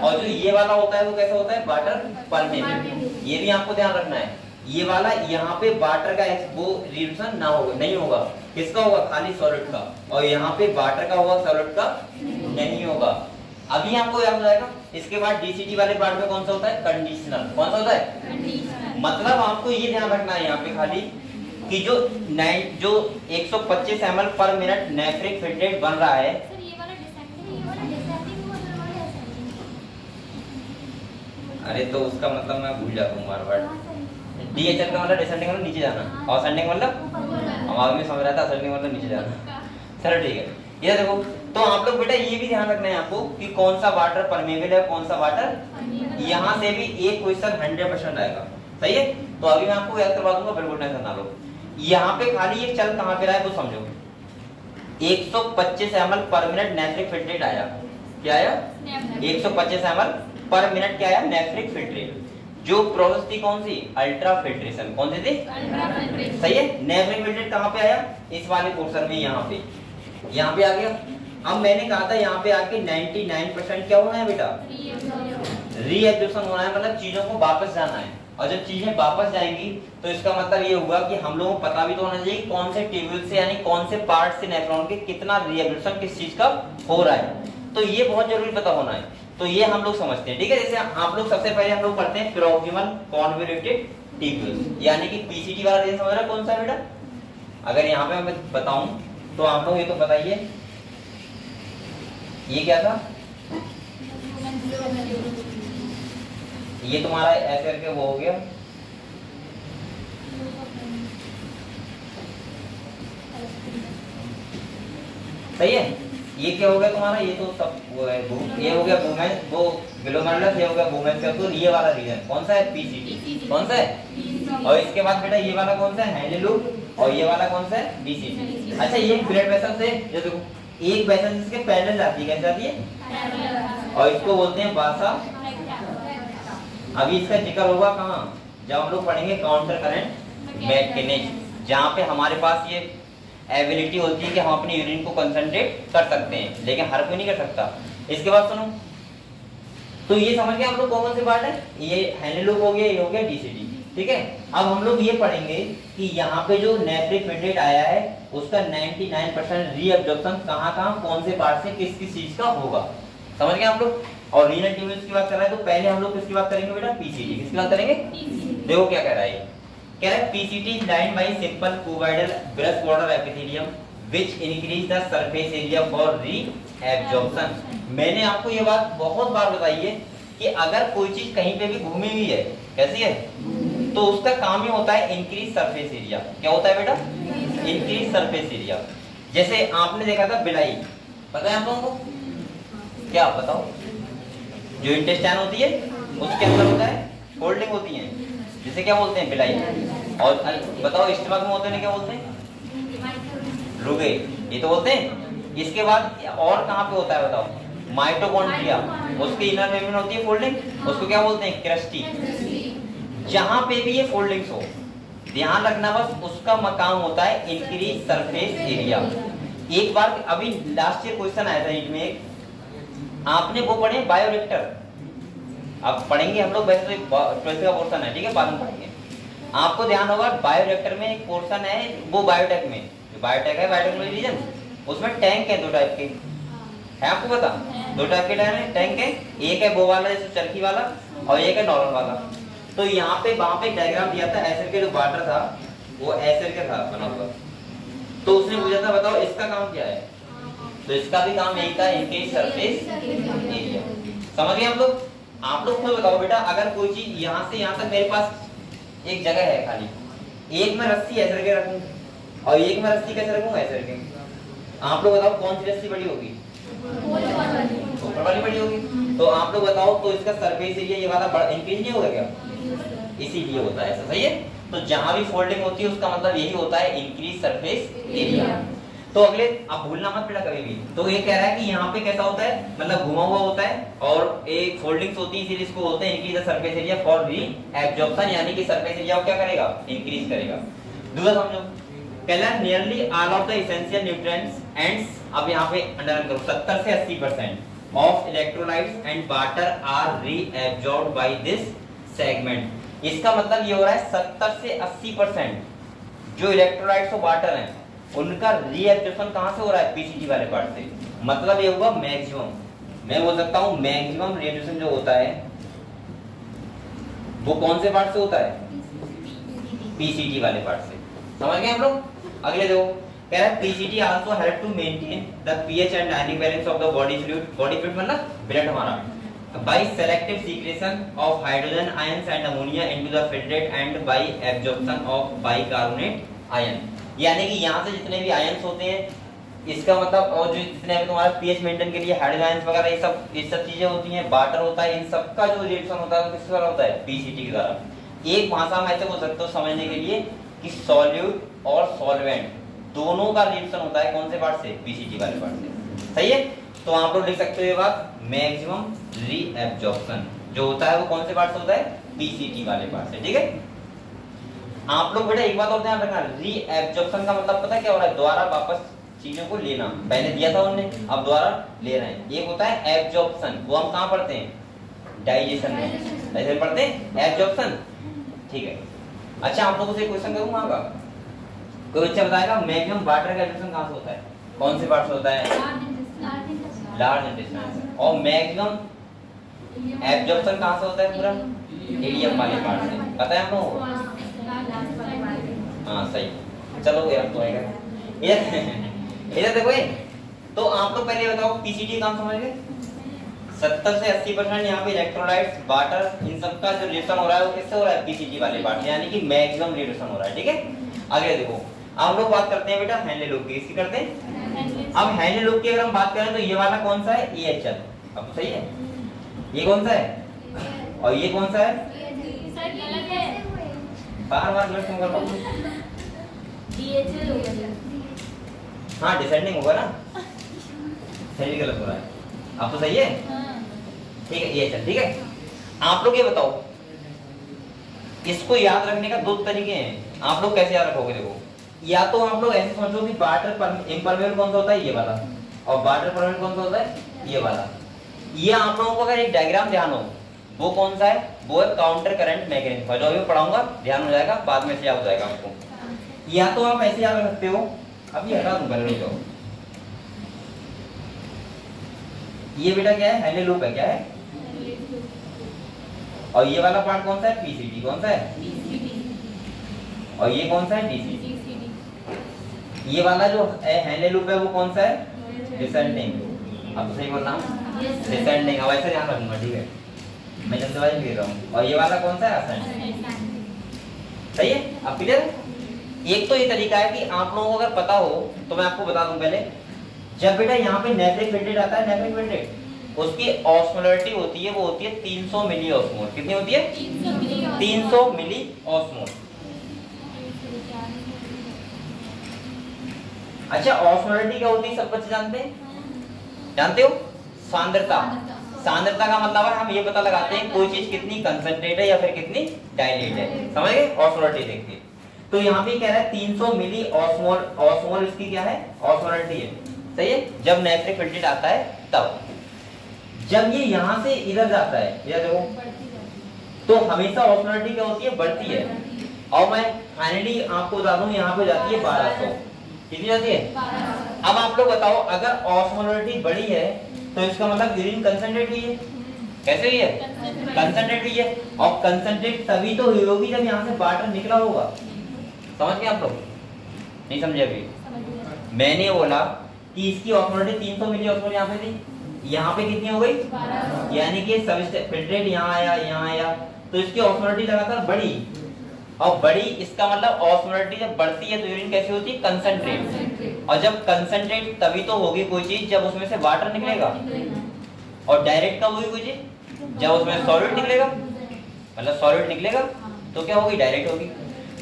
और जो ये वाला होता है वो कैसा होता है, वाटर परमेबल। ये भी आपको ध्यान रखना है, ये वाला यहाँ पे वाटर का वो रिएक्शन ना होगा, नहीं होगा, किसका होगा, खाली सॉलिड का, और यहाँ पे वाटर का होगा, सॉलिड का नहीं होगा। अभी आपको याद हो जाएगा। इसके बाद डीसीटी वाले पार्ट में कौन सा होता है, कंडीशनल। कौन सा होता है, मतलब आपको ये ध्यान रखना है यहाँ पे खाली कि जो 125 ml पर मिनट नेफ्रिक फिल्ट्रेट बन रहा है, अरे तो उसका मतलब मैं भूल जाता हूँ बार बार। डीएचएल का मतलब डिसेंडिंग मतलब नीचे जाना, और असेंडिंग मतलब हम आगे समझ रहा था, असेंडिंग मतलब नीचे जाना। चलो ठीक है, ये देखो। तो आप लोग बेटा ये भी ध्यान रखना है आपको कि कौन सा वाटर परमेबल है, कौन सा वाटर, यहाँ से भी एक क्वेश्चन 100% आएगा। सही है, तो अभी मैं आपको याद करवा दूंगा, बिल्कुल टेंशन ना लो। यहाँ पे खाली ये चल कहाँ पे रहा है वो समझो। 125 ml पर मिनट नेफ्रिक फिल्ट्रेट आया, क्या आया, 125 ml पर मिनट क्या आया, नेफ्रिक फिल्ट्रेट। जो प्रोसेस थी कौन सी, अल्ट्रा फिल्ट्रेशन। कौन सी थी, सही है। नेफ्रिक फिल्ट्रेट कहाँ पे आया, इस वाले पोर्शन में, यहाँ पे आ गया। अब मैंने कहा था यहाँ पे आके 99% क्या होना है बेटा, रीएब्जॉर्प्शन होना है, मतलब चीजों को वापस जाना है। और जब चीजें वापस जाएंगी तो इसका मतलब ये हुआ कि हम लोगों को पता भी तो होना चाहिए कौन से ट्यूब्यूल से, यानी कौन से पार्ट से नेफ्रॉन के कितना रीएब्जॉर्प्शन किस चीज का हो रहा है, तो ये बहुत जरूरी पता होना है। तो ये हम लोग समझते हैं, ठीक है। जैसे आप लोग सबसे पहले हम लोग पढ़ते हैं प्रॉक्सिमल कॉन्वोल्यूटेड ट्यूब्यूल्स, यानी कि पीसीटी वाला रीजन समझ रहा है कौन सा बेटा। अगर यहाँ पे मैं बताऊं तो आप लोग ये तो बताइए, ये क्या था, ये तुम्हारा ऐसे करके वो हो गया, सही है। ये क्या हो गया तुम्हारा, ये तो सब वो है, ये हो गया वुमेन, वो ग्लोमेरुलस, ये हो गया वुमेन कैप्सूल, ये वाला रीजन कौन सा है, पीसीटी, कौन सा है। और इसके बाद बेटा ये वाला कौन सा है, हैंडल लूप, और ये वाला कौन सा है, बीसीटी। अच्छा ये ब्लड वेसल से जो देखो एक वेसल जिसके पैरेलल जाती है, कैसे जाती है, और इसको बोलते हैं वासा। अभी इसका जिक्र होगा कहाँ, जब हम लोग पढ़ेंगे काउंटर करंट मैकेनिज्म, जहाँ पे हमारे पास ये एबिलिटी होती है कि हम अपनी यूरिन को कंसंट्रेट कर सकते हैं, लेकिन हर कोई नहीं कर सकता। इसके बाद सुनो, तो ये समझ गए हम लोग कौन से पार्ट है, ये हैंडल लूप हो गया, ये हो गया डीसीटी, ठीक है। अब हम लोग ये पढ़ेंगे कि यहाँ पे जो नेफ्रिक फिल्ट्रेट आया है उसका 99% रीअब्जॉर्प्शन कहाँ कौन से पार्ट से किस किस चीज का होगा, समझ गए हम लोग। और रीनल ट्यूब्यूल्स की बात कर रहे हैं तो पहले हम लोग किसकी बात करेंगे बेटा, पीसीटी। किसकी बात करेंगे, देखो क्या कह रहा है, कह रहा है PCT line by simple cuboidal brush border epithelium which increase the surface area for reabsorption. मैंने आपको ये बात बहुत बार बताई है कि अगर कोई चीज कहीं पे भी घूमी हुई है, कैसी है, तो उसका काम ही होता है इंक्रीज सरफेस एरिया। क्या होता है बेटा, इंक्रीज सरफेस एरिया। जैसे आपने देखा था बिलाई, पता है आप लोगों को, क्या बताओ, जो इंटेस्टाइन होती है उसके अंदर होता है फोल्डिंग होती है, जिसे क्या बोलते हैं, बिलाई। और बताओ स्टमक में होते हैं क्या बोलते हैं, रुगे, ये तो बोलते हैं। इसके बाद और कहाँ पे होता है बताओ, माइटोकॉन्ड्रिया, उसके इनर मेम्ब्रेन होती है फोल्डिंग, उसको क्या बोलते हैं, क्रस्टी। जहां पे भी ये फोल्डिंग्स हो, ध्यान रखना बस, उसका मकाम होता है इंक्रीज सरफेस एरिया। एक बार अभी लास्ट ईयर क्वेश्चन आया था इसमें, आपने वो पढ़े बायोरिएक्टर, अब पढ़ेंगे हम लोग, वैसे तो 12th का पोर्शन है, ठीक है, बाद में पढ़ेंगे। आपको ध्यान होगा बायोरिएक्टर में एक पोर्शन है, वो बायोटेक में, जो बायोटेक है बायोटेक्नोलॉजी रीजन, उसमें टैंक है 2 टाइप के, है आपको पता, 2 टाइप के टैंक है, एक है वो वाला जैसे चरखी वाला, और एक है नॉर्मल वाला। तो यहाँ पे वहां पे डायग्राम दिया था, एसिड के जो वाटर था वो एसिड का था बना हुआ, तो उसने पूछा था बताओ इसका काम क्या है, तो इसका भी काम यही था, इंक्रीज सरफेस एरिया। समझ गए हम लोग। आप लोग खुद बताओ बेटा, अगर कोई चीज यहाँ से यहाँ तक मेरे पास एक जगह है खाली, एक में रस्सी ऐसे करके रखूं और एक में रस्सी कैसे रखूं, ऐसे करके, आप लोग बताओ कौन सी रस्सी बड़ी होगी, ऊपर वाली बड़ी होगी। तो आप लोग बताओ, तो इसका सरफेस एरिया ये वाला इंक्रीज नहीं होगा क्या, इसीलिए होता है ऐसा, सही है। तो जहां भी फोल्डिंग होती है उसका मतलब यही होता है इंक्रीज सरफेस एरिया। तो अगले आप भूलना मत बेटा कभी भी। तो ये कह रहा है कि यहाँ पे कैसा होता है, मतलब घुमा हुआ होता है और एक फोल्डिंग्स होती है, इसीलिए इसको बोलते हैं increase the surface area for reabsorption, यानी कि सरफेस एरिया को क्या करेगा, इंक्रीज करेगा। दूसरा समझो, कहला nearly all of the essential nutrients and, अब यहाँ पे अंडरलाइन करो, 70 से 80% of electrolytes and water are reabsorbed by this segment. इसका मतलब ये हो रहा है 70 से 80% जो इलेक्ट्रोलाइट्स और वाटर हैं उनका रीअब्जॉर्प्शन कहां से हो रहा है, पीसीटी वाले पार्ट से। मतलब ये हुआ मैक्सिमम, मैं बोल सकता हूं मैक्सिमम रीअब्जॉर्प्शन जो होता है वो कौन से पार्ट से होता है, पीसीटी वाले पार्ट से। समझ गए हम लोग। अगले देखो, कह रहा है PCT also help to maintain the pH and ionic balance of the body fluid, body fluid मतलब ब्लड हमारा, by selective secretion of hydrogen ions and ammonia into the filtrate and by absorption of bicarbonate ion। यानी कि यहाँ से जितने भी ions होते हैं, इसका मतलब, और जो जितने भी तुम्हारा पीएच मेंटेन के लिए हाइड्रोजन आयंस वगैरह ये सब चीजें होती हैं, वाटर होता है, इन सब का जो रिएक्शन होता है वो किसके द्वारा होता है, पीसीटी के द्वारा। एक भाषा में ऐसे बोल सकते हो समझने के लिए कि सॉल्यूट और सॉल्वेंट दोनों का रिएक्शन होता है कौन से पार्ट से, पीसीटी वाले पार्ट से, सही है। तो आप लोग लिख सकते हो ये बात, मैक्सिमम रीअब्जॉर्प्शन जो होता है वो कौन से पार्ट से होता है, पीसीटी वाले पार्ट से, ठीक है। आप लोग बेटा एक बात और ध्यान रखना, रीअब्जॉर्प्शन का मतलब पता है क्या हो रहा है, दोबारा वापस चीजों को लेना, पहले दिया था उन्होंने, अब दोबारा ले रहे हैं। एक होता है एब्जॉर्प्शन, वो हम कहाँ पढ़ते हैं, डाइजेशन में, ऐसे पढ़ते हैं एब्जॉर्प्शन, ठीक है। अच्छा आप लोगों से क्वेश्चन करूंगा आपका, कोई बच्चा बताएगा मैक्सिमम वाटर का एब्जॉर्प्शन कहाँ से होता है, कौन से पार्ट से होता है, लार्ज इंटेस्टाइन। और मैक्सिमम एब्जॉर्प्शन कहाँ से होता है, पूरा इलियम वाले पार्ट से, पता है आपको, हाँ सही, चलो यार तो आएगा इधर देखो। तो आप लोग पहले बताओ पीसीटी काम समझ गए, 70 से 80% यहाँ पे इलेक्ट्रोलाइट्स, वाटर, इन सब का जो रिएक्शन हो रहा है वो किससे हो रहा है, पीसीटी वाले पार्ट, यानी कि मैक्सिमम रिएक्शन हो रहा है, ठीक है। आगे देखो, हम लोग बात करते हैं बेटा हैंडल लूप की, इसकी करते हैं अब हैंडल लूप की अगर हम बात करें तो ये वाला कौन सा है, EHL। अब तो सही है, ये कौन सा है और ये कौन सा है, बार बार गलत क्यों कर रहा हूं, हाँ डिसेंडिंग होगा ना, सही गलत हो रहा है, अब तो सही है, ठीक है EHL। ठीक है, आप लोग ये बताओ, इसको याद रखने का दो तरीके हैं, आप लोग कैसे याद रखोगे। देखो, या तो आप लोग ऐसे समझो कि वाटर इम्परमेबल कौन सा होता है, ये वाला, और वाटर परमेबल कौन सा होता है, ये वाला। ये आप लोगों को अगर एक डायग्राम ध्यान हो, वो कौन सा है, वो है काउंटर करंट मैकेनिज्म। जो अभी पढ़ाऊंगा ध्यान हो जाएगा, बाद में से याद हो जाएगा आपको। या तो आप ऐसे याद रख सकते हो, अभी हटा दूं पहले, रुको, ये बेटा क्या है, हैंडल लूप है, क्या है, और ये वाला पार्ट कौन सा है, पीसीडी, कौन सा है, और ये कौन सा है, डीसी। ये वाला जो हैंडल लूप है वो कौन सा है, डिसेंडिंग। अब तो सही बोल रहा हूं, डिसेंडिंग। अब ऐसे ध्यान रखूंगा, ठीक है, मैं जल्दबाजी दे रहा हूं। और ये वाला कौन सा है, असेंडिंग। सही है, अब क्लियर। एक तो ये तरीका है कि आप लोगों को अगर पता हो तो मैं आपको बता दूं पहले, जब बेटा यहाँ पे नेफ्रिक फिल्ट्रेट आता है, नेफ्रिक फिल्ट्रेट, उसकी ऑस्मोलरिटी होती है, वो होती है 300 मिली ऑस्मोल। कितनी होती है, 300 मिली ऑस्मोल। अच्छा, ऑस्मोलरिटी क्या होती है, सब बच्चे जानते हैं, जानते हो, सांद्रता। सांद्रता का मतलब है हम ये पता लगाते हैं कोई चीज कितनी कंसंट्रेट है या फिर कितनी डाइलेट है, समझ गए, ऑस्मोलरिटी देखते हैं। तो यहाँ पे कह रहा है 300 मिली ऑस्मोल, ऑस्मोल इसकी क्या है, ऑस्मोलरिटी है, सही है। जब नेफ्रिक फिल्ट्रेट आता है तब, जब ये यहाँ से इधर जाता है, इधर देखो, तो हमेशा ऑस्मोलरिटी क्या होती है, बढ़ती है। और मैं फाइनली आपको बता दूं, यहाँ पे जाती है 1200, कितनी जाती है। अब आप लोग बताओ, अगर ऑस्मोलरिटी बढ़ी है तो इसका मतलब यूरिन कंसंट्रेट हुई है, कैसे हुई है, कंसंट्रेट हुई है। और कंसंट्रेट तभी तो हुई होगी जब यहाँ से वाटर निकला होगा, समझ गए आप लोग, नहीं समझे अभी। मैंने बोला कि इसकी ऑस्मोलरिटी 300 मिली ऑस्मोल यहाँ पे थी, यहाँ पे कितनी हो गई, यानी कि सबस्टेंस फिल्ट्रेट यहाँ आया, यहाँ आया, तो इसकी ऑस्मोलरिटी लगातार बढ़ी, और बड़ी, इसका मतलब ऑस्मोलरिटी जब बढ़ती है तो यूरिन कैसी होती है, कंसंट्रेट। और जब कंसंट्रेट तभी तो होगी कोई चीज जब उसमें से वाटर निकलेगा, और डायरेक्ट कब होगी कोई चीज, जब उसमें सॉलिड निकलेगा, मतलब सॉलिड निकलेगा तो क्या होगी, डायरेक्ट होगी।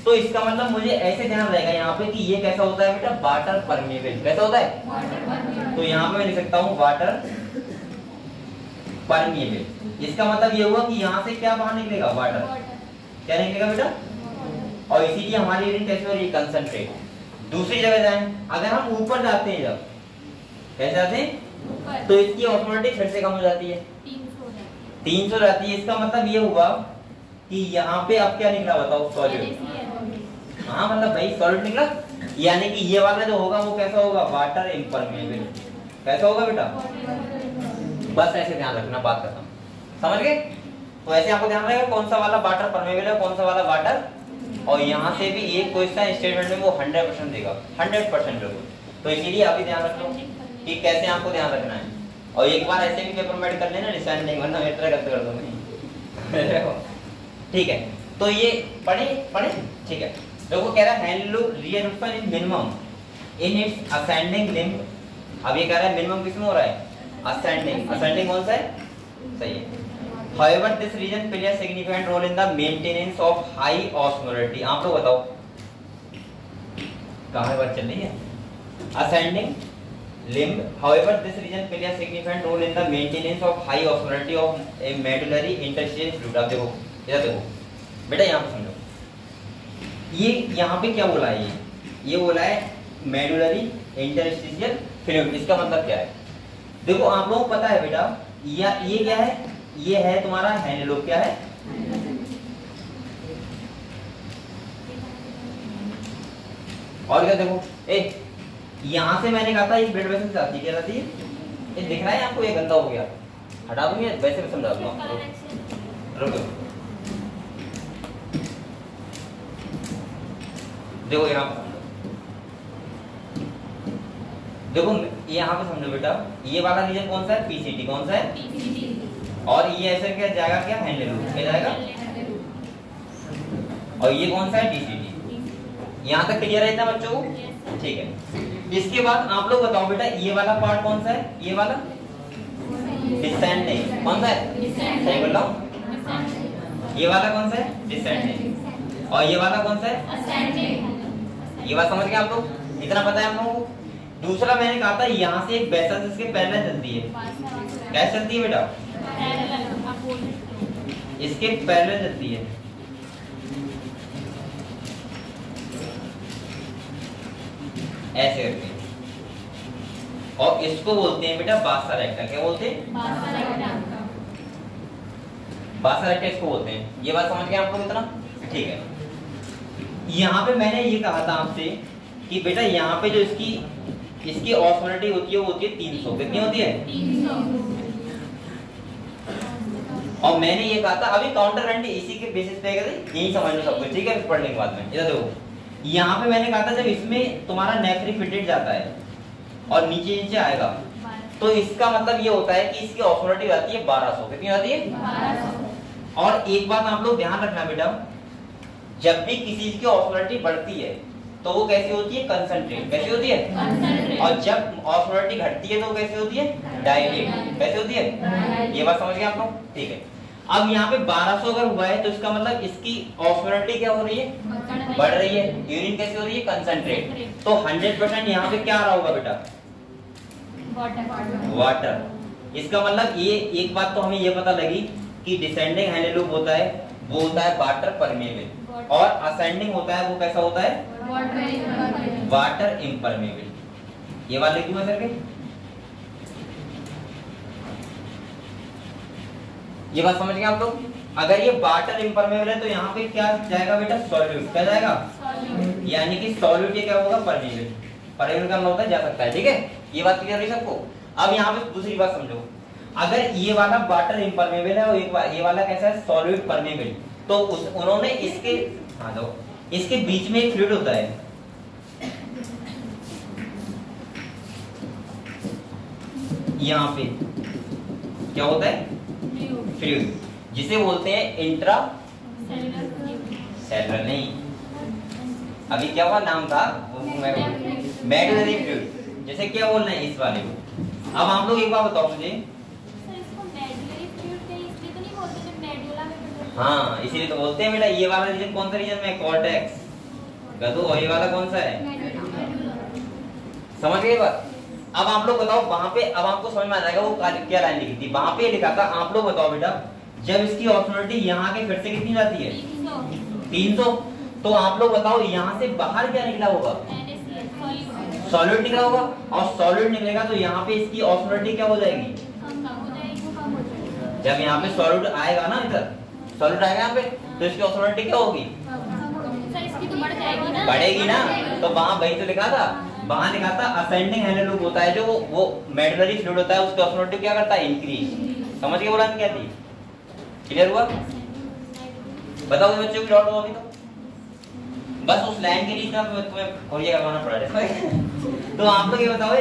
तो इसका मतलब मुझे ऐसे ध्यान रहेगा यहाँ पे कि ये कैसा होता है बेटा, वाटर परमेबल, कैसा होता है, तो यहाँ पे मैं लिख सकता हूँ वाटर परमेबल। इसका मतलब ये हुआ कि यहाँ से क्या बाहर निकलेगा, वाटर, क्या निकलेगा बेटा, और इसीलिए हमारी यूरिन कैसे हो रही है, कंसंट्रेट। दूसरी जगह जाएं, अगर हम ऊपर जाते हैं, जब कैसे जाते हैं, तो इसकी ऑस्मोलरिटी फिर से कम हो जाती है, 300 जाती है। इसका मतलब ये हुआ कि यहाँ पे अब क्या निकला बताओ, सॉलिड। हाँ मतलब भाई सॉलिड निकला, यानी कि ये वाला जो होगा वो कैसा होगा, वाटर इम्परमेबल, कैसा होगा बेटा, बस ऐसे ध्यान रखना, बात खत्म, समझ गए। तो ऐसे आपको ध्यान रहेगा कौन सा वाला वाटर परमेबल है, कौन सा वाला वाटर। और यहाँ से भी एक क्वेश्चन स्टेटमेंट में वो 100% देगा, 100% बिल्कुल। तो इसीलिए अभी ध्यान रख लो कि कैसे आपको ध्यान रखना है। और एक बार ऐसे भी पेपर में कर लेना, डिसेंडिंग, वरना मेरी तरह कर दो नहीं। ठीक है, तो ये पढ़े, ठीक है। देखो कह रहा है handle loop reaction in minimum in its ascending limb. अब ये कह रहा है मिनिमम किसमें हो रहा है, असेंडिंग। असेंडिंग कौन सा है, सही है। However, this region plays a significant role in the maintenance of high osmolarity. आप लोग बताओ कहाँ बात चल रही है, ascending limb. However, this region plays a significant role in the maintenance of high osmolarity of a medullary interstitial fluid. आप देखो, इधर देखो बेटा, यहाँ पे समझो, ये यहाँ पे क्या बोला है, ये बोला है medullary interstitial fluid। इसका मतलब क्या है, देखो आप लोगों को पता है बेटा, ये क्या है, ये है तुम्हारा हैंडल लूप, क्या है, और क्या देखो, यहां से मैंने कहा था इस ब्लड वेसल से आती क्या रहती है, ये दिख रहा है आपको, ये गंदा हो गया, हटा दूंगी, वैसे भी समझा दूंगा, रुको देखो यहाँ पे समझो, देखो यहाँ पे समझो बेटा, ये वाला रीजन कौन सा है, पीसीटी, कौन सा है, और ये ऐसे क्या जाएगा, क्या हैंडल लूप क्या जाएगा, और ये कौन सा है, डीसीटी। यहाँ तक क्लियर है इतना बच्चों को, ठीक है। इसके बाद आप लोग बताओ बेटा ये वाला पार्ट कौन सा है, ये वाला डिसेंडिंग कौन सा है, सही बोल रहा हूँ, ये वाला कौन सा है डिसेंडिंग और ये वाला कौन सा है असेंडिंग। ये बात समझ गए आप लोग, इतना पता है आप लोगों को। दूसरा मैंने कहा था यहाँ से एक वेसल इसके पैरेलल चलती है, कैसे चलती है बेटा, इसके पैरेलल चलती है, ऐसे करके, और इसको बोलते हैं बेटा बासा रेक्टा। क्या बोलते हैं, बासा रेक्टा इसको बोलते हैं। ये बात समझ गए आप लोग इतना, ठीक है। यहाँ पे मैंने ये कहा था आपसे कि बेटा यहाँ पे जो इसकी ऑस्मोलिटी होती है वो होती है 300। कितनी होती है 300। और मैंने ये कहा था अभी काउंटर करंट इसी के बेसिस पे यही समझ लो सब कुछ, ठीक है, पढ़ने के बाद में। इधर देखो, यहाँ पे मैंने कहा था जब इसमें तुम्हारा नेफ्री फिटेड जाता है और नीचे नीचे आएगा तो इसका मतलब ये होता है कि इसकी ऑस्मोलिटी आती है 1200। कितनी आती है 1200। और एक बात आप लोग ध्यान रखना बेटा, जब भी किसी की ऑस्मोलिटी बढ़ती है तो वो कैसी होती है, कंसंट्रेट। कैसी होती है, और जब ऑस्मोलिटी घटती है तो वो कैसी होती है, डायलेट। कैसी होती है, ये बात समझ गए आप लोग, ठीक है। अब यहाँ पे 1200 अगर हुआ है तो इसका मतलब इसकी ऑस्मोलिटी क्या हो रही है, बढ़ रही है। यूरिन कैसी हो रही है, कंसंट्रेट। तो 100% यहाँ पे क्या आ रहा होगा बेटा, वाटर। इसका मतलब ये एक बात तो हमें ये पता लगी कि डिसेंडिंग हैंडल लूप होता है वो होता है वाटर परमेबल, और असेंडिंग होता है वो कैसा होता है, वाटर इम्परमेबल। ये बात लिखूं मैं करके, ये बात समझ गए आप लोग। अगर ये वाटर इम्परमेबल है तो यहाँ पे क्या जाएगा बेटा, सॉल्यूट। क्या जाएगा, यानी कि सॉल्यूट ये क्या होगा, परमेबल। परमेबल का मतलब होता है जा सकता है, ठीक है। ये बात क्लियर है सबको। अब यहाँ पे दूसरी बात समझो, अगर ये वाला वाटर इम्परमेबल है और ये वाला कैसा है, सॉल्यूट परमेबल, तो उन्होंने इसके इसके बीच में एक फ्लूइड होता है, यहाँ पे क्या होता है, फ्लूइड, जिसे बोलते हैं इंट्रा सेलुलर। नहीं, अभी क्या हुआ नाम था, मेडुलरी फ्लूइड। जैसे क्या बोल रहे हैं इस वाले को। अब आप लोग एक बार बताओ मुझे, हाँ इसीलिए तो बोलते हैं बेटा। ये वाला रीजन कौन सा रीजन में, कॉर्टेक्स गधो, और ये वाला कौन सा है, समझ गए बात। अब आप लोग बताओ वहां पे, अब आपको समझ में आ जाएगा वो क्या लाइन लिखी थी। वहां पे लिखा था, आप लोग बताओ बेटा, जब इसकी ऑस्मोलिटी यहाँ के फिर से कितनी जाती है, 300, तो आप लोग बताओ यहाँ से बाहर क्या निकला होगा, सॉलिड निकला होगा। और सॉलिड निकलेगा तो यहाँ पे इसकी ऑस्मोलिटी क्या हो जाएगी, जब यहाँ पे सॉलिड आएगा ना, इधर सॉलिड आएगा यहाँ पे, तो इसकी ऑस्मोलिटी क्या होगी, बढ़ेगी ना। तो वहां वही तो लिखा था, वहां लिखा था असेंडिंग हैंडल लूप होता है जो वो मेडुलरी फ्लूइड होता है, उसकी ऑस्मोलिटी क्या करता है, इंक्रीज। समझ के बोला क्या थी, क्लियर हुआ। बताओ बच्चों की डाउट हो अभी तो, बस उस लाइन के लिए तुम्हें और ये करवाना पड़ा है। तो आप लोग ये बताओ,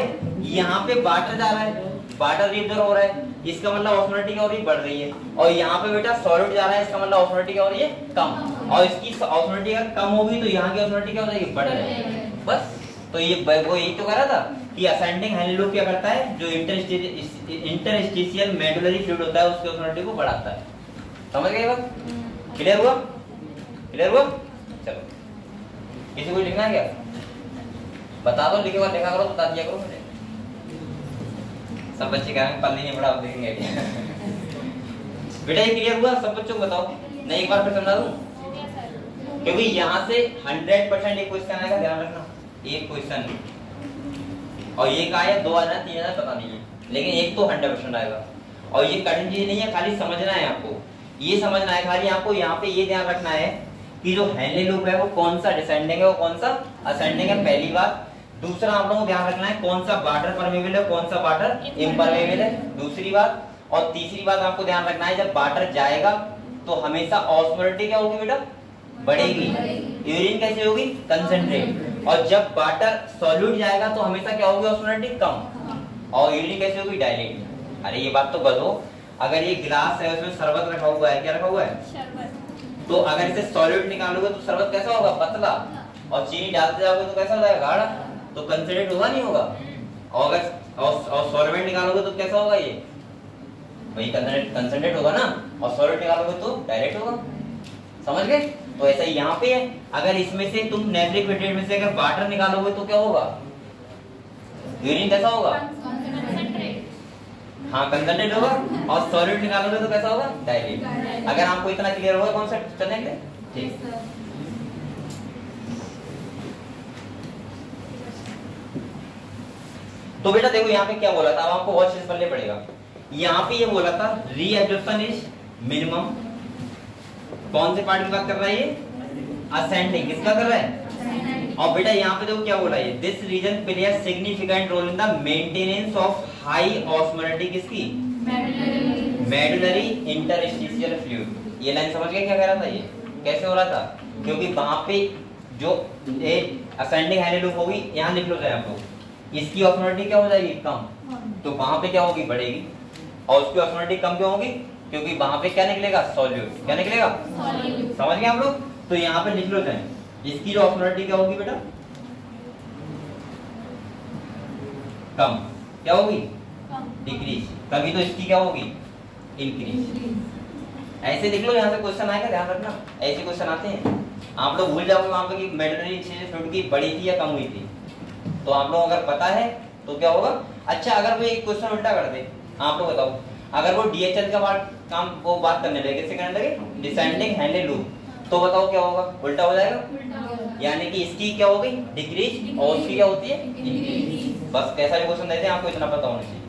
यहाँ पे वाटर जा रहा है, वाटर रिएब्जॉर्ब हो रहा है, इसका मतलब ऑस्मोलिटी क्या हो रही है, बढ़ रही है। और यहाँ पे बेटा सॉलिड जा रहा है, इसका मतलब ऑस्मोलिटी क्या हो रही है, कम। और इसकी ऑस्मोलिटी अगर कम होगी तो यहाँ की ऑस्मोलिटी क्या हो जाएगी, बढ़ जाएगी। बस तो ये वो यही तो कह रहा था कि असेंडिंग हैंडल लूप क्या करता है, जो इंटरस्टिशियल मेडुलरी फ्लूइड होता है उसकी ऑस्मोलिटी को बढ़ाता है। समझ गए बात, क्लियर हुआ, क्लियर हुआ। चलो किसी को लिखना है क्या, बता दो, लिखे बाद लिखा करो, बता दिया करो मुझे। सब बच्चे कहेंगे पढ़ नहीं पढ़ा, देखेंगे बेटा। ये क्लियर हुआ सब बच्चों को, बताओ। नहीं एक बार फिर समझा दूं, क्योंकि यहाँ से 100% एक क्वेश्चन आएगा, ध्यान रखना। एक क्वेश्चन, और ये का आया 2 आना 3 आना पता नहीं है, लेकिन एक तो 100% आएगा। और ये कठिन चीज नहीं है, खाली समझना है आपको, ये समझना है खाली आपको। यहाँ पे ये ध्यान रखना है कि जो हैंडल लूप है वो कौन सा डिसेंडिंग है, वो कौन सा असेंडिंग है, पहली बात। दूसरा आप लोगों को ध्यान रखना है कौन सा वाटर परमेबल है, कौन सा वाटर इम्परमेबल है, दूसरी बात। और तीसरी बात आपको ध्यान रखना है, जब वाटर जाएगा तो हमेशा ऑस्मोलिटी क्या होगी बेटा, बढ़ेगी। यूरिन कैसे होगी, कंसंट्रेट। और जब वाटर सॉल्यूट जाएगा तो हमेशा क्या होगी, ऑस्मोलिटी कम। और यूरिन कैसे होगी, डायलेट। अरे ये बात तो बदलो, अगर ये गिलास है उसमें शरबत रखा हुआ है, क्या रखा हुआ है, तो अगर इसे सॉल्यूट निकालोगे तो शरबत कैसा होगा, पतला। और चीनी डालते जाओगे तो कैसा हो जाएगा, गाढ़ा। तो कंसंट्रेट होगा नहीं होगा? और अगर सॉल्वेंट निकालोगे तो कैसा होगा ये? वही कंसंट्रेट होगा ना, और सॉल्वेंट निकालोगे तो डायरेक्ट होगा। समझ गए? तो ऐसा ही यहाँ पे है, अगर इसमें से तुम नेट्रिक फिल्ट्रेट में से अगर वाटर निकालोगे तो क्या होगा? यूरिन कैसा होगा? हाँ कंसंट्रेट होगा, और सॉल्यूट निकालोगे तो कैसा होगा? डाइल्यूट। अगर आपको इतना क्लियर होगा कॉन्सेप्ट, चलेंगे? ठीक। तो बेटा देखो यहाँ पे क्या बोला था, अब आपको बहुत चीज पढ़ने पड़ेगा। यहाँ पे ये बोला था रीएब्जॉर्प्शन इज मिनिमम, कौन से पार्ट की बात कर रहा है ये? असेंडिंग। किसका कर रहा है? और बेटा यहाँ पे देखो क्या बोला है, this region play a significant role in the maintenance of high osmolality किसकी? Medullary interstitial fluid. ये लाइन समझ गए क्या कह रहा था? ये कैसे हो रहा था? क्योंकि वहां पे जो असेंडिंग हाई लूप होगी, यहाँ लिख लो जाए आप लोग, इसकी ऑस्मोलिटी क्या हो जाएगी? कम। तो वहां पे क्या होगी? बढ़ेगी। और उसकी ऑस्मोलिटी कम क्यों होगी? क्योंकि वहां पे क्या निकलेगा? सॉल्यूट। क्या निकलेगा? सॉल्यूट। समझ गए आप लोग? तो यहाँ पे लिख लो जाए, इसकी जो ऑस्मोलिटी क्या होगी बेटा? कम। क्या होगी? डिक्रीज। तभी तो इसकी क्या होगी? इंक्रीज। ऐसे लिख लो, यहाँ से क्वेश्चन आएगा, ध्यान रखना, ऐसे क्वेश्चन आते हैं। आप लोग भूल जाओगे वहां पे कि मेडुलरी फ्लूइड की बढ़ी थी या कम हुई थी, तो आप लोग अगर पता है तो क्या होगा? अच्छा अगर वो एक क्वेश्चन उल्टा कर दे, आप लोग बताओ, अगर वो डीएचएल का काम वो बात करने लगे, कैसे करने लगे? डिसेंडिंग हैंडल लूप, तो बताओ क्या होगा? उल्टा हो जाएगा। यानी कि इसकी क्या होगी? डिक्रीज, और उसकी क्या होती है? इंक्रीज। बस कैसा भी क्वेश्चन देते हैं आपको इतना पता होना चाहिए।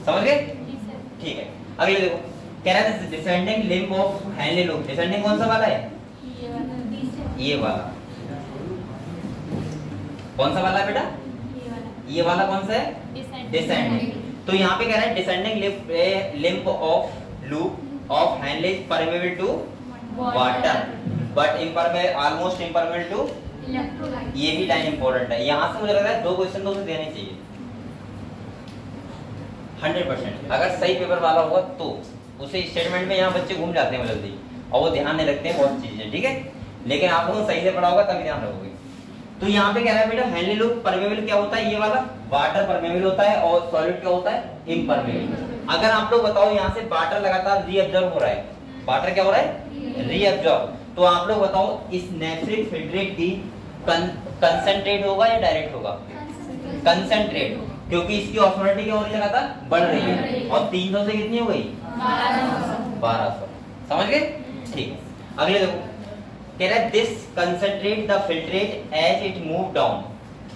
समझ गए? ठीक है। अगले देखो, कह रहा है descending limb of Henle loop. Descending कौन सा वाला है? ये वाला। कौन सा वाला है बेटा? ये वाला कौन सा है? डिसेंडिंग। तो यहाँ पे कह रहा है descending limb of loop of Henle is permeable to water but impermeable, almost impermeable to electrolyte. ये भी लाइन इंपॉर्टेंट है। यहाँ से मुझे लग रहा है 2 क्वेश्चन तो उसे देने चाहिए 100%। अगर सही पेपर वाला होगा तो उसे स्टेटमेंट में यहाँ बच्चे घूम जाते हैं जल्दी, और वो ध्यान नहीं रखते हैं बहुत चीजें, ठीक है? लेकिन आप लोगों को सही से पढ़ा होगा तभी ध्यान रखोगे। तो यहाँ पे कह रहा है बेटा हैंडल लूप परमेबल क्या होता है? ये वाला वाटर परमेबल होता है, और सॉलिड क्या होता है? इम्परमेबल। अगर आप लोग बताओ यहाँ से वाटर लगातार रीअब्जॉर्ब हो रहा है, वाटर क्या हो रहा है? रीअब्जॉर्ब। तो आप लोग बताओ इस नेफ्रिक फिल्ट्रेट की कंसंट्रेट होगा या डायरेक्ट होगा? कंसंट्रेट, क्योंकि इसकी ऑस्मोलिटी क्या हो रही है? लगातार बढ़ रही है, और 300 से कितनी हो गई? 1200। समझ गए? ठीक है। अगले देखो, कह रहा है this concentrate the filtrate as it move down.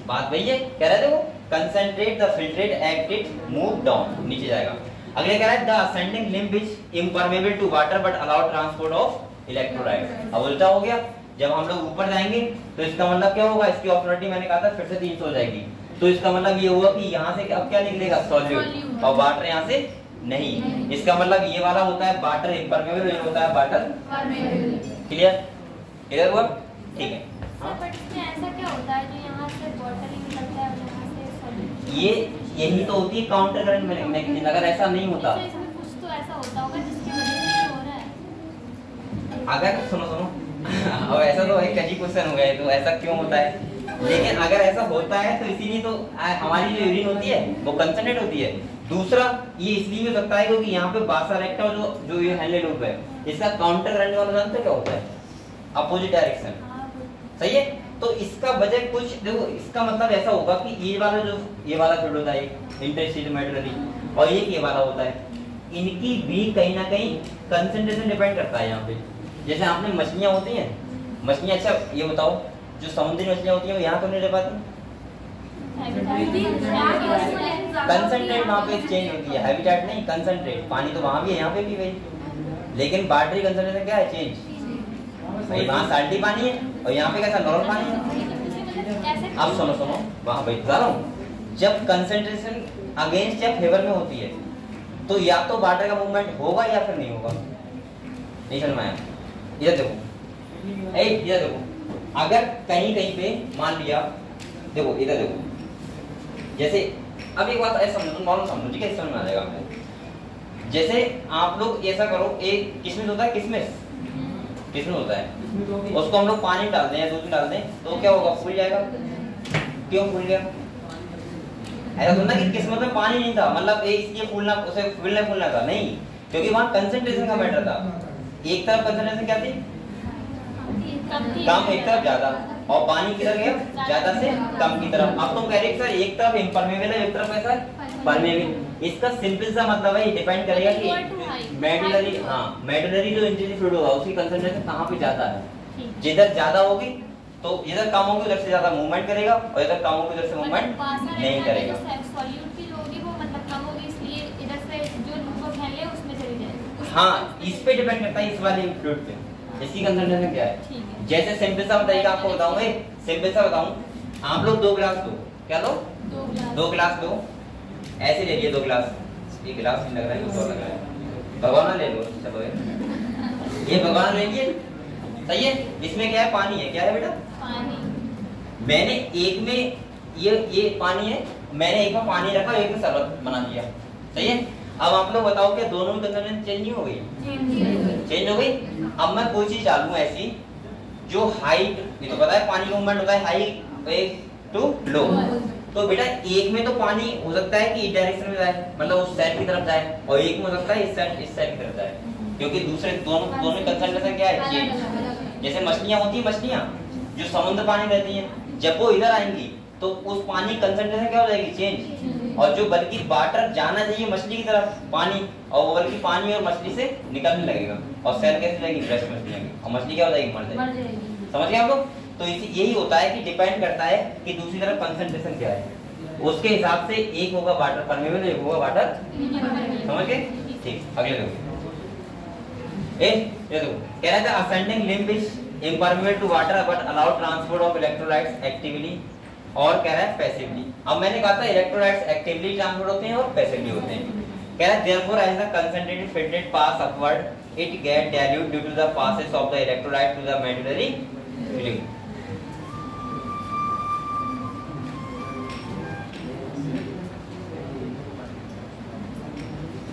बात वही है, कह रहा है देखो concentrate the filtrate as it move down, नीचे जाएगा। अगले कह रहा है the ascending limb is impermeable to water but allow transport of electrolyte. अब उल्टा हो गया, जब हम लोग ऊपर जाएंगे तो इसका मतलब क्या होगा? इसकी ऑस्मोलिटी मैंने कहा था फिर से 300 हो जाएगी, तो इसका मतलब ये हुआ कि यहाँ से अब क्या निकलेगा? सॉल्यूट, और वाटर यहाँ से नहीं। इसका मतलब ये वाला होता है वाटर इम्परमेबल, ये होता है वाटर परमेबल। क्लियर? क्लियर हुआ? ठीक है। बट इसमें ऐसा क्या होता है जो यहाँ से वाटर ही निकलता है और यहाँ से सॉल्यूट? ये यही तो होती है काउंटर करंट मैकेनिज्म। अगर ऐसा नहीं होता, इसमें कुछ तो ऐसा होता होगा जिसकी वजह से ये हो रहा है। अगर सुनो अब ऐसा तो एक अजीब क्वेश्चन हो गया, तो ऐसा क्यों होता है? लेकिन अगर ऐसा होता है तो इसीलिए तो हमारी जो यूरिन होती है वो कंसंट्रेट होती है। दूसरा ये इसलिए हो सकता है क्योंकि यहाँ पे बासा रेक्टा जो ये हैंडल लूप है, इसका काउंटर करंट वाला जानते क्या होता है? Opposite direction. सही है? तो इसका वजह कुछ देखो, इसका मतलब ऐसा होगा कि ये वाला फ्लूइड होता है इंटरस्टिशियल मेडुलरी, और ये वाला होता है, इनकी भी कहीं ना कहीं कंसंट्रेशन डिपेंड करता है यहाँ पे। जैसे आपने मछलियां होती हैं, मछलियां, अच्छा ये बताओ जो समुद्री मछलियां होती हैं वो यहाँ क्यों नहीं रह पाती? कंसंट्रेट वहाँ पे चेंज होती है, हैबिटेट नहीं कंसंट्रेट। पानी तो वहाँ भी है, यहाँ पे भी वही, लेकिन वाटरी कंसंट्रेशन क्या है? चेंज। भाई वहाँ साल्टी पानी है और यहाँ पे कैसा नॉर्मल पानी है। अब सुनो वहाँ भाई बता रहा हूँ, जब कंसंट्रेशन अगेंस्ट या फेवर में होती है तो या तो वाटर का मूवमेंट होगा या फिर नहीं होगा। नहीं समझ में आया? इधर देखो, इधर देखो, अगर कहीं पे मान लिया, देखो इधर देखो, जैसे अब एक बात ऐसा समझो, नॉर्मल समझो, ठीक है? समझ में आ जाएगा आपको। जैसे आप लोग ऐसा करो, एक किशमिश होता है, किशमिश होता है, उसको हम लोग पानी में डाल दें या दूध में डाल दें तो क्या होगा? फूल जाएगा। क्यों फूल गया? ऐसा सुनना कि किस्मत में पानी नहीं था, मतलब इसलिए फूलना, उसे फूलना था, नहीं, क्योंकि वहाँ कंसंट्रेशन का मैटर था। एक तरफ कंसंट्रेशन क्या थी? कम, एक तरफ ज्यादा, और पानी किधर गया? ज्यादा से कम की तरफ। अब तुम कह रहे सर एक तरफ इम्परमेबल है, एक तरफ कैसा है? परमेबल। इसका सिंपल सा मतलब है, ये डिपेंड करेगा कि मेडुलरी, हाँ मेडुलरी जो इंटीरियर फ्लूइड होगा उसकी कंसंट्रेशन कहाँ पे ज्यादा है। जिधर ज्यादा होगी तो इधर कम होगी, उधर से ज्यादा मूवमेंट करेगा, और इधर कम होगी उधर से मूवमेंट नहीं करेगा। सॉल्यूट की होगी वो मतलब कम होगी, इसलिए इधर से जो वो फैले उसमें चली जाएगी। हाँ, इस पे डिपेंड करता है, इस वाले फ्लूइड पे इसकी कंसंट्रेशन क्या है। जैसे सिंपल सा तरीका आपको बताऊंगा, सिंपल सा बताऊं, आप लोग 2 गिलास लो, क्या लो? 2 गिलास लो, ऐसे ले लिए 2 गिलास, ये गिलास नहीं लग रहा है, कुछ और लग रहा है, भगवाना ले लो, चलो ये भगवाना ले लिए, सही है। इसमें क्या है? पानी है, क्या है बेटा? पानी। मैंने एक में ये पानी है, मैंने एक में पानी रखा, एक में शरबत बना दिया, सही है। अब आप लोग बताओ क्या दोनों में कंसंट्रेशन चेंज नहीं हो गई? चेंज हो गई। अब मैं कोई चीज डालूं ऐसी जो हाइट, ये तो पता है पानी का मूवमेंट होता है हाई टू लो, तो बेटा एक में तो पानी हो सकता है कि इस डायरेक्शन में जाए, मतलब उस साइड की तरफ जाए, और एक में हो सकता है इस साइड की तरफ जाए, क्योंकि दूसरे दोनों कंसंट्रेशन क्या है? चेंज। जैसे मछलियां होती है, मछलियां जो समुद्र पानी रहती हैं, जब वो इधर आएंगी तो उस पानी कंसंट्रेशन क्या हो जाएगी? चेंज। और जो बल्कि वाटर जाना चाहिए मछली की तरफ पानी, और वो बल्कि पानी और मछली से निकलने लगेगा, और सेल कैसे जाएगी? फ्रेश मछली आएगी, और मछली क्या हो जाएगी? मर जाएगी। समझ गए आप लोग? तो यही होता है कि डिपेंड करता है कि दूसरी तरफ कंसंट्रेशन क्या है, उसके हिसाब से एक होगा वाटर परमेबल, एक होगा वाटर। समझ गए? ठीक, अगले देखो, ये देखो कह रहा था ascending limb is impermeable to water but allow transport of electrolytes actively, और कह रहा है पैसिवली। अब मैंने कहा था इलेक्ट्रोलाइट्स एक्टिवली ट्रांसपोर्ट होते हैं और पैसिवली होते हैं। कह रहा है therefore as the concentrated filtrate pass upward it get dilute due to the passes of the electrolyte to the medullary filling.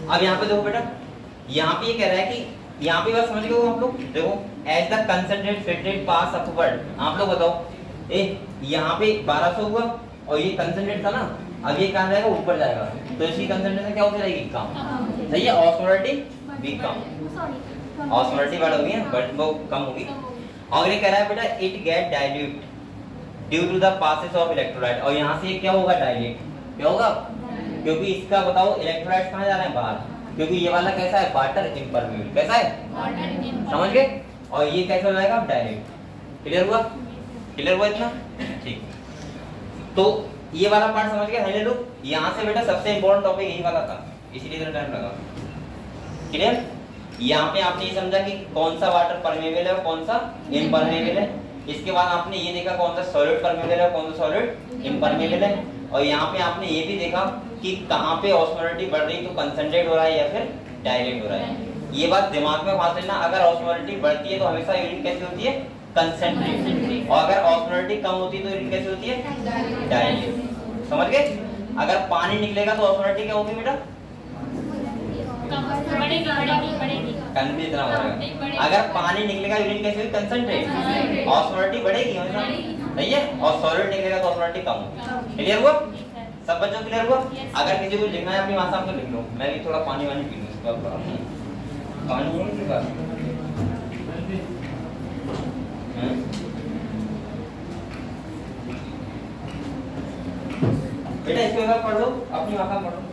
अब यहाँ पे देखो बेटा, यहाँ पे ये कह रहा है कि यहाँ पे बस समझ गए आप लोग, देखो as the concentrated filtrate pass upward, आप लोग बताओ यहाँ पे 1200 हुआ और ये कंसंट्रेट था ना, अब ये कहाँ जाएगा? ऊपर जाएगा, तो इसकी कंसंट्रेशन क्या होती रहेगी? कम, सही है। ऑस्मोलरिटी भी कम, ऑस्मोलरिटी बढ़ होगी बट वो कम होगी। और ये कह रहा है बेटा it get dilute due to the passes of electrolyte, और यहाँ से क्या होगा? डाइल्यूट, क्या होगा? क्योंकि इसका बताओ इलेक्ट्रोलाइट कहाँ जा रहे हैं? बाहर, क्योंकि ये वाला कैसा है? वाटर इम्परमेबल, कैसा है? समझ गए? और ये कैसा हो जाएगा? डाइल्यूट। क्लियर हुआ? क्लियर हुआ इतना? ठीक, तो ये वाला पार्ट समझ गए है लोग। यहाँ से बेटा सबसे इंपॉर्टेंट टॉपिक यही वाला था, इसीलिए इतना टाइम लगा। क्लियर? यहाँ पे आपने ये समझा कि कौन सा वाटर परमेबल है और कौन सा इम्परमेबल है। इसके बाद आपने ये देखा कौन सा सॉलिड परमेबल है और कौन सा सॉलिड इम्परमेबल है। और यहाँ पे आपने ये भी देखा कि कहाँ पे ऑस्मोलरिटी बढ़ रही तो कंसंट्रेट हो रहा है या फिर डाइल्यूट हो रहा है। ये बात दिमाग में फांस लेना, अगर ऑस्मोलरिटी बढ़ती है तो हमेशा यूरिन कैसी होती है? कंसंट्रेट, और अगर ऑस्मोलरिटी कम होती है तो यूरिन कैसी होती है? डाइल्यूट। समझ गए? अगर पानी निकलेगा तो ऑस्मोलरिटी क्या होगी बेटा? कंसंट्रेट इतना बढ़ेगा। अगर पानी निकलेगा यूरिन कैसी होगी? कंसंट्रेट, ऑस्मोलरिटी बढ़ेगी हमेशा, सही है। और सॉलिड निकलेगा तो ऑस्मोलरिटी कम होगी। क्लियर हुआ? सब बच्चों क्लियर हुआ? अगर किसी को लिखना है अपनी भाषा में तो लिख लो, मैं भी थोड़ा पानी वानी पी लूं इसके बाद। पानी है किसी पास? बेटा इसके बाद पढ़ लो, अपनी भाषा में पढ़ लो।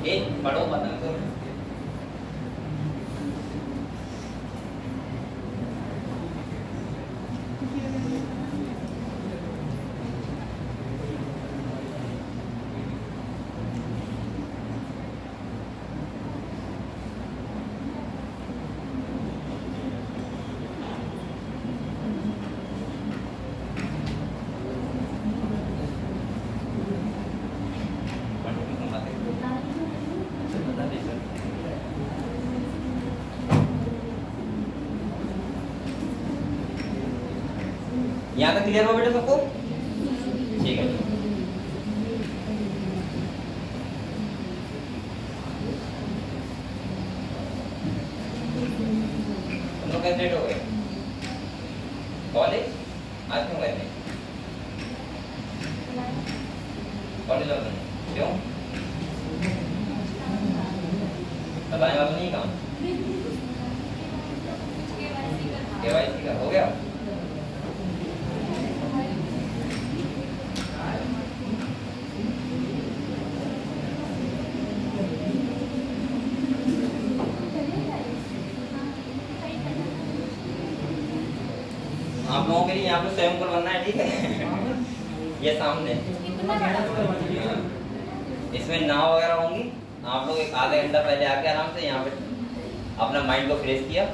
ये पढ़ो पता तो यहाँ तक क्लियर हो बेटा सबको? ठीक है। तुम लोग कैसे लेट हो गए कॉलेज? आज क्यों गए थे कॉलेज? और क्यों? बताने वाला नहीं काम? KYC का हो गया? आप लोगों के लिए यहाँ पे स्वयं को बनना है, ठीक है? ये सामने इसमें नाव वगैरह होंगी। आप लोग एक आधे घंटा पहले आके आराम से यहाँ पे अपना माइंड को फ्रेश किया।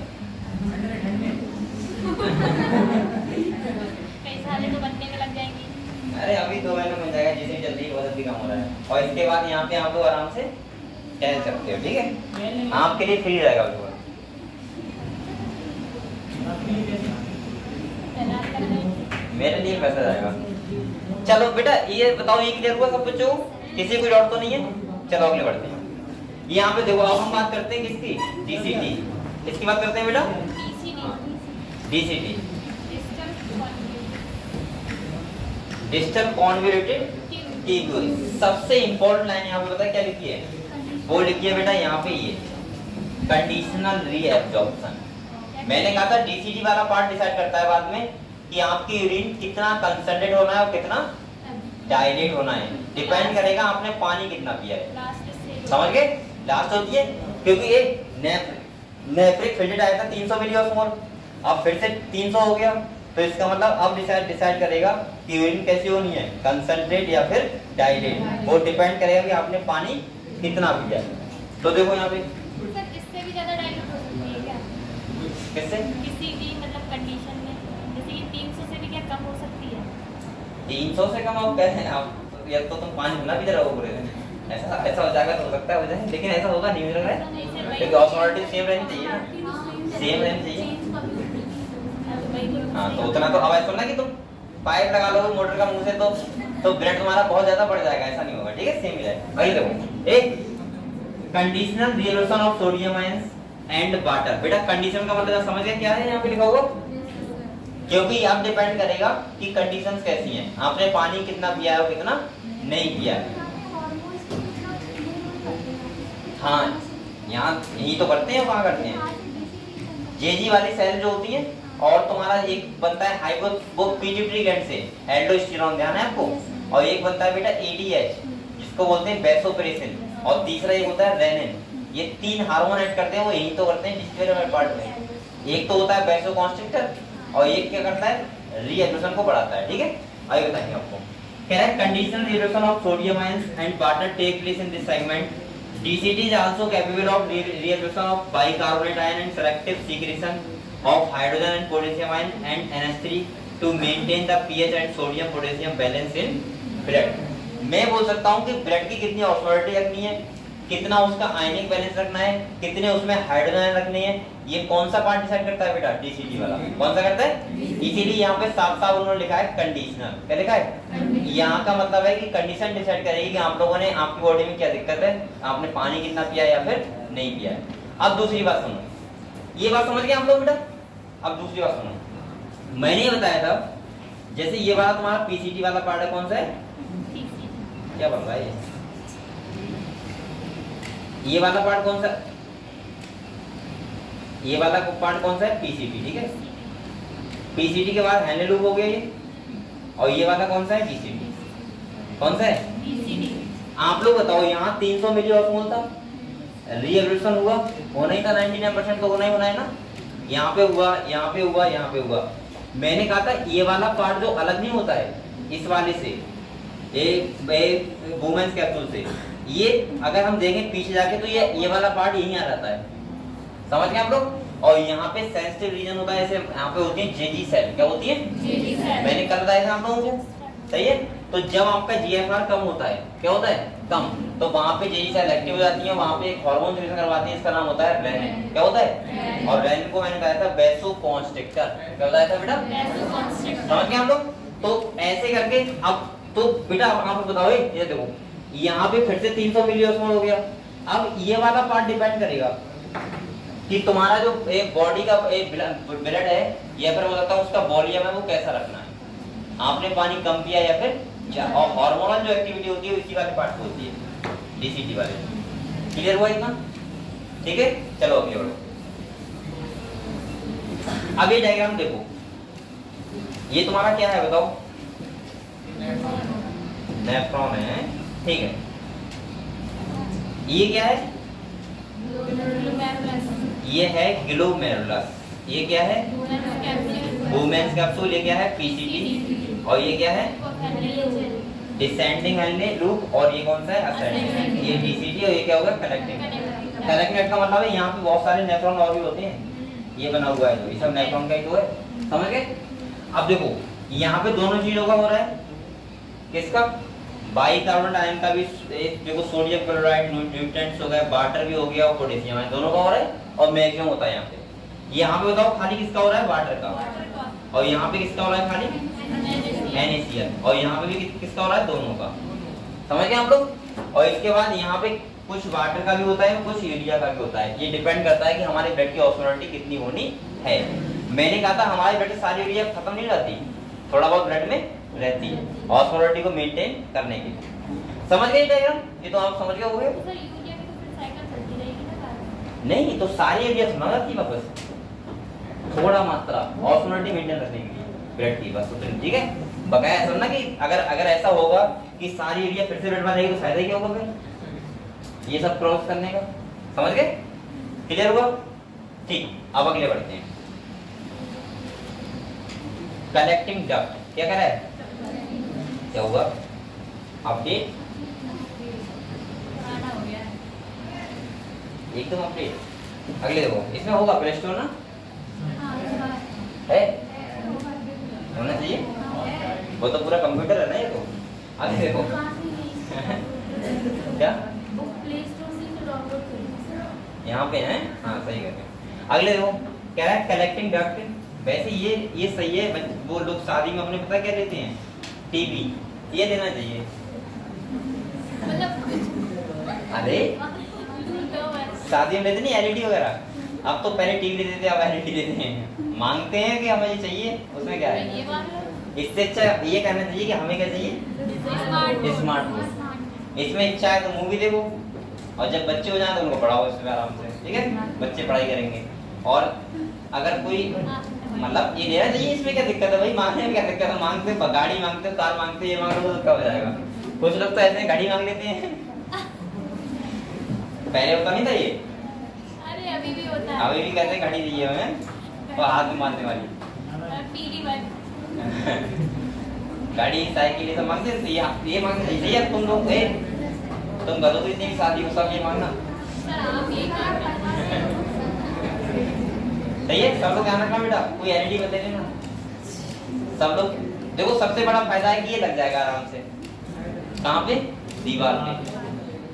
कई साले तो बनने में लग जाएंगी। अरे अभी 2 महीने मिल जाएगा, जितनी जल्दी बहुत जल्दी काम हो रहा है। और इसके बाद यहाँ पे आप लोग आराम से टहल सकते हो, ठीक है? आपके लिए फ्री रहेगा बिल्कुल। मेरे लिए पैसा जाएगा। चलो बेटा ये बताओ, ये क्लियर हुआ सब बच्चों? किसी कोई डाउट तो नहीं है? चलो अगले बढ़ते हैं। यहाँ पे देखो, अब हम बात करते हैं किसकी? DCT। इसकी बात करते हैं बेटा? DCT, digital convoluted tubule. सबसे इंपॉर्टेंट लाइन यहाँ पे पता क्या लिखी है? वो लिखी है बेटा यहाँ पे, ये कंडीशनल रीएब्जॉर्प्शन। मैंने कहा था DCT वाला पार्ट डिसाइड करता है बाद में कि आपकी यूरिन कितना कंसंट्रेट होना है और कितना डायलेट होना है। डिपेंड करेगा आपने पानी कितना पिया है। समझ गए? लास्ट होती है, क्योंकि ये नेफ्रिक फिल्टर आया था 300 मिलीऑस्मोल, अब फिर से 300 हो गया, तो इसका मतलब अब डिसाइड करेगा कि यूरिन कैसी होनी है, कंसंट्रेट या फिर डायलेट। वो डिपेंड करेगा कि आपने पानी कितना पिया है। तो देखो यहाँ पे सर इससे भी ज्यादा डायल्यूट हो सकती है क्या? किससे? किसी भी मतलब कंडीशन में, जैसे कि 300 से भी क्या कम हो सकती है? 300 से कम आप कह रहे हैं आप, या तो तुम पानी ना पी रहो पूरे दिन। ऐसा हो जाएगा तो हो सकता है हो जाए, लेकिन ऐसा होगा नहीं, लग रहा है। क्योंकि ऑस्मोलरिटी सेम रहनी चाहिए ना, सेम रहनी चाहिए। हाँ तो उतना तो, अब सुनना कि तुम पाइप लगा लो मोटर का मुंह से तो ब्लड तुम्हारा बहुत ज्यादा बढ़ जाएगा, ऐसा नहीं होगा, ठीक है? सेम ही रहेगा। वही देखो, एक conditional reaction of sodium ions and water. बेटा कंडीशन का मतलब समझ गए क्या है यहाँ पे लिखा होगा? क्योंकि आप डिपेंड करेगा कि कंडीशंस कैसी हैं, आपने पानी कितना पिया है और कितना नहीं पिया है। हाँ यहाँ यही तो करते हैं, वहाँ करते हैं। जेजी वाली सेल जो होती है, और तुम्हारा एक बनता है हाइपो, वो पिट्यूटरी ग्लैंड से एल्डोस्टेरोन, ध्यान है आपको। और एक बनता है बेटा ADH, जिसको बोलते हैं वैसोप्रेसिन, और तीसरा एक होता है रेनिन। ये 3 हार्मोन ऐड करते हैं, वो यही तो करते हैं डिस्टिलेशन पार्ट में। एक तो होता है वैसोकॉन्स्ट्रिक्टर, और एक क्या करता है, रीएब्जॉर्प्शन को बढ़ाता है, ठीक है? आइए बताएंगे आपको। कह रहा है conditional reaction of sodium ions and water take place in this segment. DCT is also capable of reabsorption of bicarbonate ion and selective secretion of hydrogen and potassium ion and NH3 to maintain the pH and sodium potassium balance in blood। मैं बोल सकता हूँ कि blood की कितनी osmolarity रखनी है, कितना उसका आयनिक बैलेंस रखना है, कितने उसमें हाइड्रोजन रखने हैं। ये कौन सा पार्ट डिसाइड करता है बेटा? DCT वाला। कौन सा करता है? इसीलिए यहाँ पे साफ साफ उन्होंने लिखा है कंडीशनल। क्या लिखा है? यहाँ का मतलब है कि कंडीशन डिसाइड करेगी कि आप लोगों ने, आपकी बॉडी में क्या दिक्कत है, आपने पानी कितना पिया या फिर नहीं पिया है। अब दूसरी बात सुनो, ये बात समझ गए आप लोग बेटा? अब दूसरी बात सुनो, मैंने ये बताया था जैसे ये वाला तुम्हारा PCT वाला पार्ट है, कौन सा है? क्या बन रहा है ये वाला पार्ट कौन सा? ये वाला पार्ट कौन सा है? PCT, ठीक है? PCT के बाद हैंडल लूप हो गया ये, और ये वाला कौन सा है? DCT। कौन सा है? DCT। आप लोग बताओ, यहाँ 300 मिली ऑस्मोल था, रीएवोल्यूशन हुआ, होना ही था, 99% तो होना ही है ना। यहाँ पे हुआ, यहाँ पे हुआ, यहाँ पे हुआ। मैंने कहा था ये वाला पार्ट जो अलग नहीं होता है इस वाले से, वुमेन्स कैप्सूल से, ये अगर हम देखें पीछे जाके तो ये वाला पार्ट यहीं आ जाता है, समझ गए आप लोग। और यहाँ पे सेंसिटिव रीजन होता है, जैसे यहाँ पे होती है जेजी सेल, क्या होती है, जेजी सेल, मैंने कल बताया था आप लोगों को, सही है। तो जब आपका जीएफआर कम होता है, क्या होता है, कम, तो वहाँ पे जेजी सेल एक्टिव हो जाती है, वहाँ पे एक हार्मोन रिलीज करवाती है, इसका नाम होता है रेनिन, क्या होता है, और रेनिन को मैंने बताया था वैसोकॉन्स्ट्रिक्टर, क्या बताया था बेटा, समझ गए हम लोग। तो ऐसे करके अब तो बेटा आप बताओ, ये देखो यहाँ पे फिर से 300 मिलीऑस्मोल हो गया। अब ये वाला पार्ट डिपेंड करेगा कि तुम्हारा जो एक बॉडी का एक ब्लड है या फिर बोलता हूँ उसका वॉल्यूम है वो कैसा रखना है, आपने पानी कम पिया या फिर और हार्मोनल जो एक्टिविटी होती है इसी वाले पार्ट को होती है, डीसीटी वाले। क्लियर हुआ इतना, ठीक है। चलो अगले बढ़ो। अब ये डायग्राम देखो, ये तुम्हारा क्या है बताओ, नेफ्रॉन है, ठीक है। ये क्या है, ये है ग्लोमेरुलस, ये क्या है वुमेन्स कैप्सूल, ये क्या है पीसीटी, और ये क्या है डिसेंडिंग लूप, और ये कौन सा है असेंडिंग, ये डीसीटी, और ये क्या होगा कलेक्टिंग। कलेक्टिंग का मतलब है यहाँ पे बहुत सारे नेफ्रॉन और भी होते हैं, ये बना हुआ है तो ये सब नेफ्रॉन का ही तो है, समझ गए। अब देखो यहाँ पे दोनों चीजों का हो रहा है, किसका, बाइकार्बोनेट आयन का भी, देखो सोडियम क्लोराइड, न्यूट्रिएंट्स हो गए, वाटर भी हो गया और पोटेशियम आयन, दोनों का हो रहा है, और मैग्नीशियम होता है यहाँ पे बताओ खाली किसका हो रहा है, वाटर का, और यहाँ पे किसका हो रहा है खाली NaCl, और यहाँ पे भी किसका हो रहा है, दोनों का, समझ गए आप लोग। और इसके बाद यहाँ पे कुछ वाटर का भी होता है, कुछ यूरिया का भी होता है, ये डिपेंड करता है कि हमारे ब्लड की ऑस्मोलरिटी कितनी होनी है। मैंने कहा था हमारे ब्लड से सारी यूरिया खत्म नहीं रहती, थोड़ा बहुत ब्लड में रहती है ऑस्मोलरिटी को मेंटेन करने के लिए, समझ गए डायग्राम, ये तो आप समझ गए होंगे। नहीं तो सारी यूरिया सुना जाती वापस, थोड़ा मात्रा ऑस्मोलरिटी मेंटेन रखने के लिए ब्लड की बस, ठीक है। बकाया ऐसा ना कि अगर ऐसा होगा कि सारी यूरिया फिर से ब्लड में रहेगी तो फायदा क्या होगा फिर ये सब क्रॉस करने का, समझ गए, क्लियर हुआ, ठीक। अब अगले बढ़ते हैं। कलेक्टिंग डक्ट क्या कर रहा है, क्या होगा अपडेट, एकदम अपडेट। अगले देखो इसमें होगा प्ले स्टोर ना है, होना चाहिए, वो तो पूरा कंप्यूटर है ना ये तो। आगे देखो क्या यहाँ पे है, हाँ सही कहते हैं। अगले देखो कह रहा है कलेक्टिंग डक्ट, वैसे ये सही है, वो लोग शादी में अपने पता क्या देते हैं, टीवी, ये देना चाहिए। अरे शादी में देते नहीं एलईडी वगैरह, अब तो पहले टीवी देते थे, अब एलईडी देते हैं, मांगते हैं कि हमें ये चाहिए, उसमें क्या है, इससे अच्छा ये कहना चाहिए कि हमें क्या चाहिए, स्मार्टफोन। इसमें इच्छा है तो मूवी देखो, और जब बच्चे हो जाए तो उनको पढ़ाओ इसमें आराम से, ठीक है, बच्चे पढ़ाई करेंगे। और अगर कोई मतलब ये लेना चाहिए, इसमें क्या दिक्कत है भाई, मांगने में क्या दिक्कत है, मांगते गाड़ी मांगते, कार मांगते, ये मांग लो तो क्या हो जाएगा। कुछ लोग तो ऐसे गाड़ी मांग लेते हैं, पहले होता नहीं था ये, अरे अभी भी होता है, अभी भी कहते हैं गाड़ी चाहिए हमें, तो हाथ में मारने वाली गाड़ी, साइकिल, ये सब मांगते हैं, ये मांगना चाहिए तुम लोग, तुम करो तो इतनी भी शादी हो सब ये मांगना सही है। सब लोग ध्यान रखना बेटा, कोई एलईडी बदले लेना सब लोग। देखो सबसे बड़ा फायदा है कि ये लग जाएगा आराम से, कहाँ पे, दीवार पे।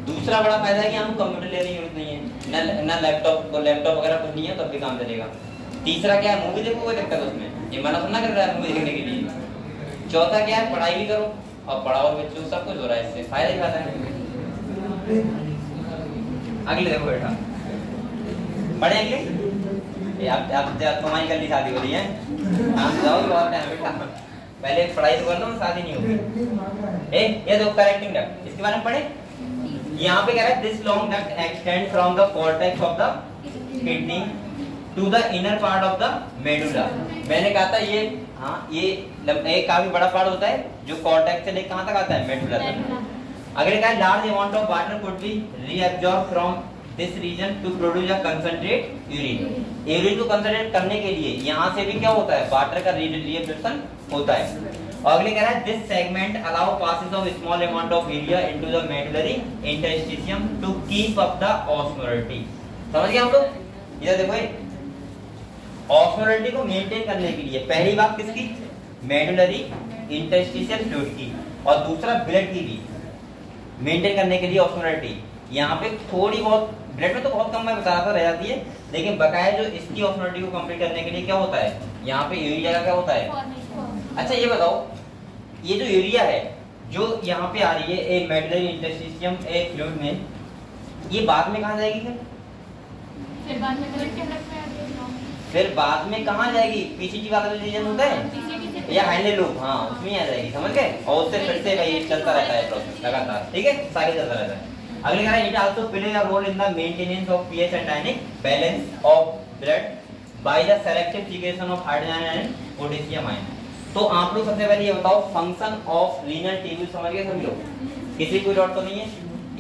दूसरा बड़ा फायदा है कि हमको कंप्यूटर लेने की जरूरत नहीं है, ना लैपटॉप वगैरह कुछ नहीं है, तब भी काम चलेगा। तीसरा क्या है, मूवी देखो, कोई दिक्कत है उसमें, ये मना सुनना कर रहा है मूवी देखने के लिए। चौथा क्या है, पढ़ाई भी करो और पढ़ाओ बच्चों, सब कुछ हो रहा है, इससे फायदा ही फायदा है। अगले देखो बेटा, पढ़े अगले, आप तुम्हारी कल शादी हो रही है, आप जाओ बहुत टाइम बेटा, पहले पढ़ाई तो कर लो, शादी नहीं होगी। ये देखो कलेक्टिंग डक्ट, इसके बारे में पढ़े। यहाँ पे कह रहा है this long duct extend from the cortex of the kidney to the inner part of the medulla. मैंने कहा था ये, हाँ ये एक काफी बड़ा पार्ट होता है जो कॉर्टेक्स से लेकर कहाँ तक आता है, मेडुला तक। अगले क्या है, large amount of water could be reabsorb from this region to produce a concentrate urine. Urine को कंसंट्रेट करने के लिए यहाँ से भी क्या होता है, वाटर का रीअब्सॉर्प्शन होता है। और अगले कह रहा है this segment allow passes of small amount of urea into the medullary interstitium to keep up the osmolarity. समझ गए हम लोग? ये देखो ऑस्मोलरिटी को मेंटेन करने के लिए पहली बात किसकी, मेडुलरी इंटरस्टिशियल फ्लूइड की, और दूसरा ब्लड की भी मेंटेन करने के लिए ऑस्मोलरिटी। यहाँ पे थोड़ी बहुत ब्लड में तो बहुत कम मैं बताता रह जाती है, लेकिन बकाया जो इसकी ऑस्मोलरिटी को कंप्लीट करने के लिए क्या होता है, यहाँ पे यूरिया का क्या होता है। अच्छा ये बताओ, ये जो यूरिया है जो यहाँ पे आ रही है एक मेडुलरी इंटरस्टिशियम एक फ्लूइड में, ये बाद में कहाँ जाएगी फिर बाद में ब्लड के अंदर में आ जाएगी। फिर बाद में कहाँ जाएगी, पीसीटी वाला जो रीजन होता है या हाइंडल लूप, हाँ उसमें आ जाएगी। समझ गए? और उससे फिर से भाई चलता रहता है प्रोसेस लगातार, ठीक है, सारे चलता रहता है। अगले कह रहा है it also play a role in the maintenance of pH and ionic balance of blood by the selective secretion of hydrogen and potassium ion. तो आप लोग सबसे पहले ये बताओ फंक्शन ऑफ रीनल ट्यूब्यूल समझ गए सभी लोग? किसी कोई डाउट तो नहीं है?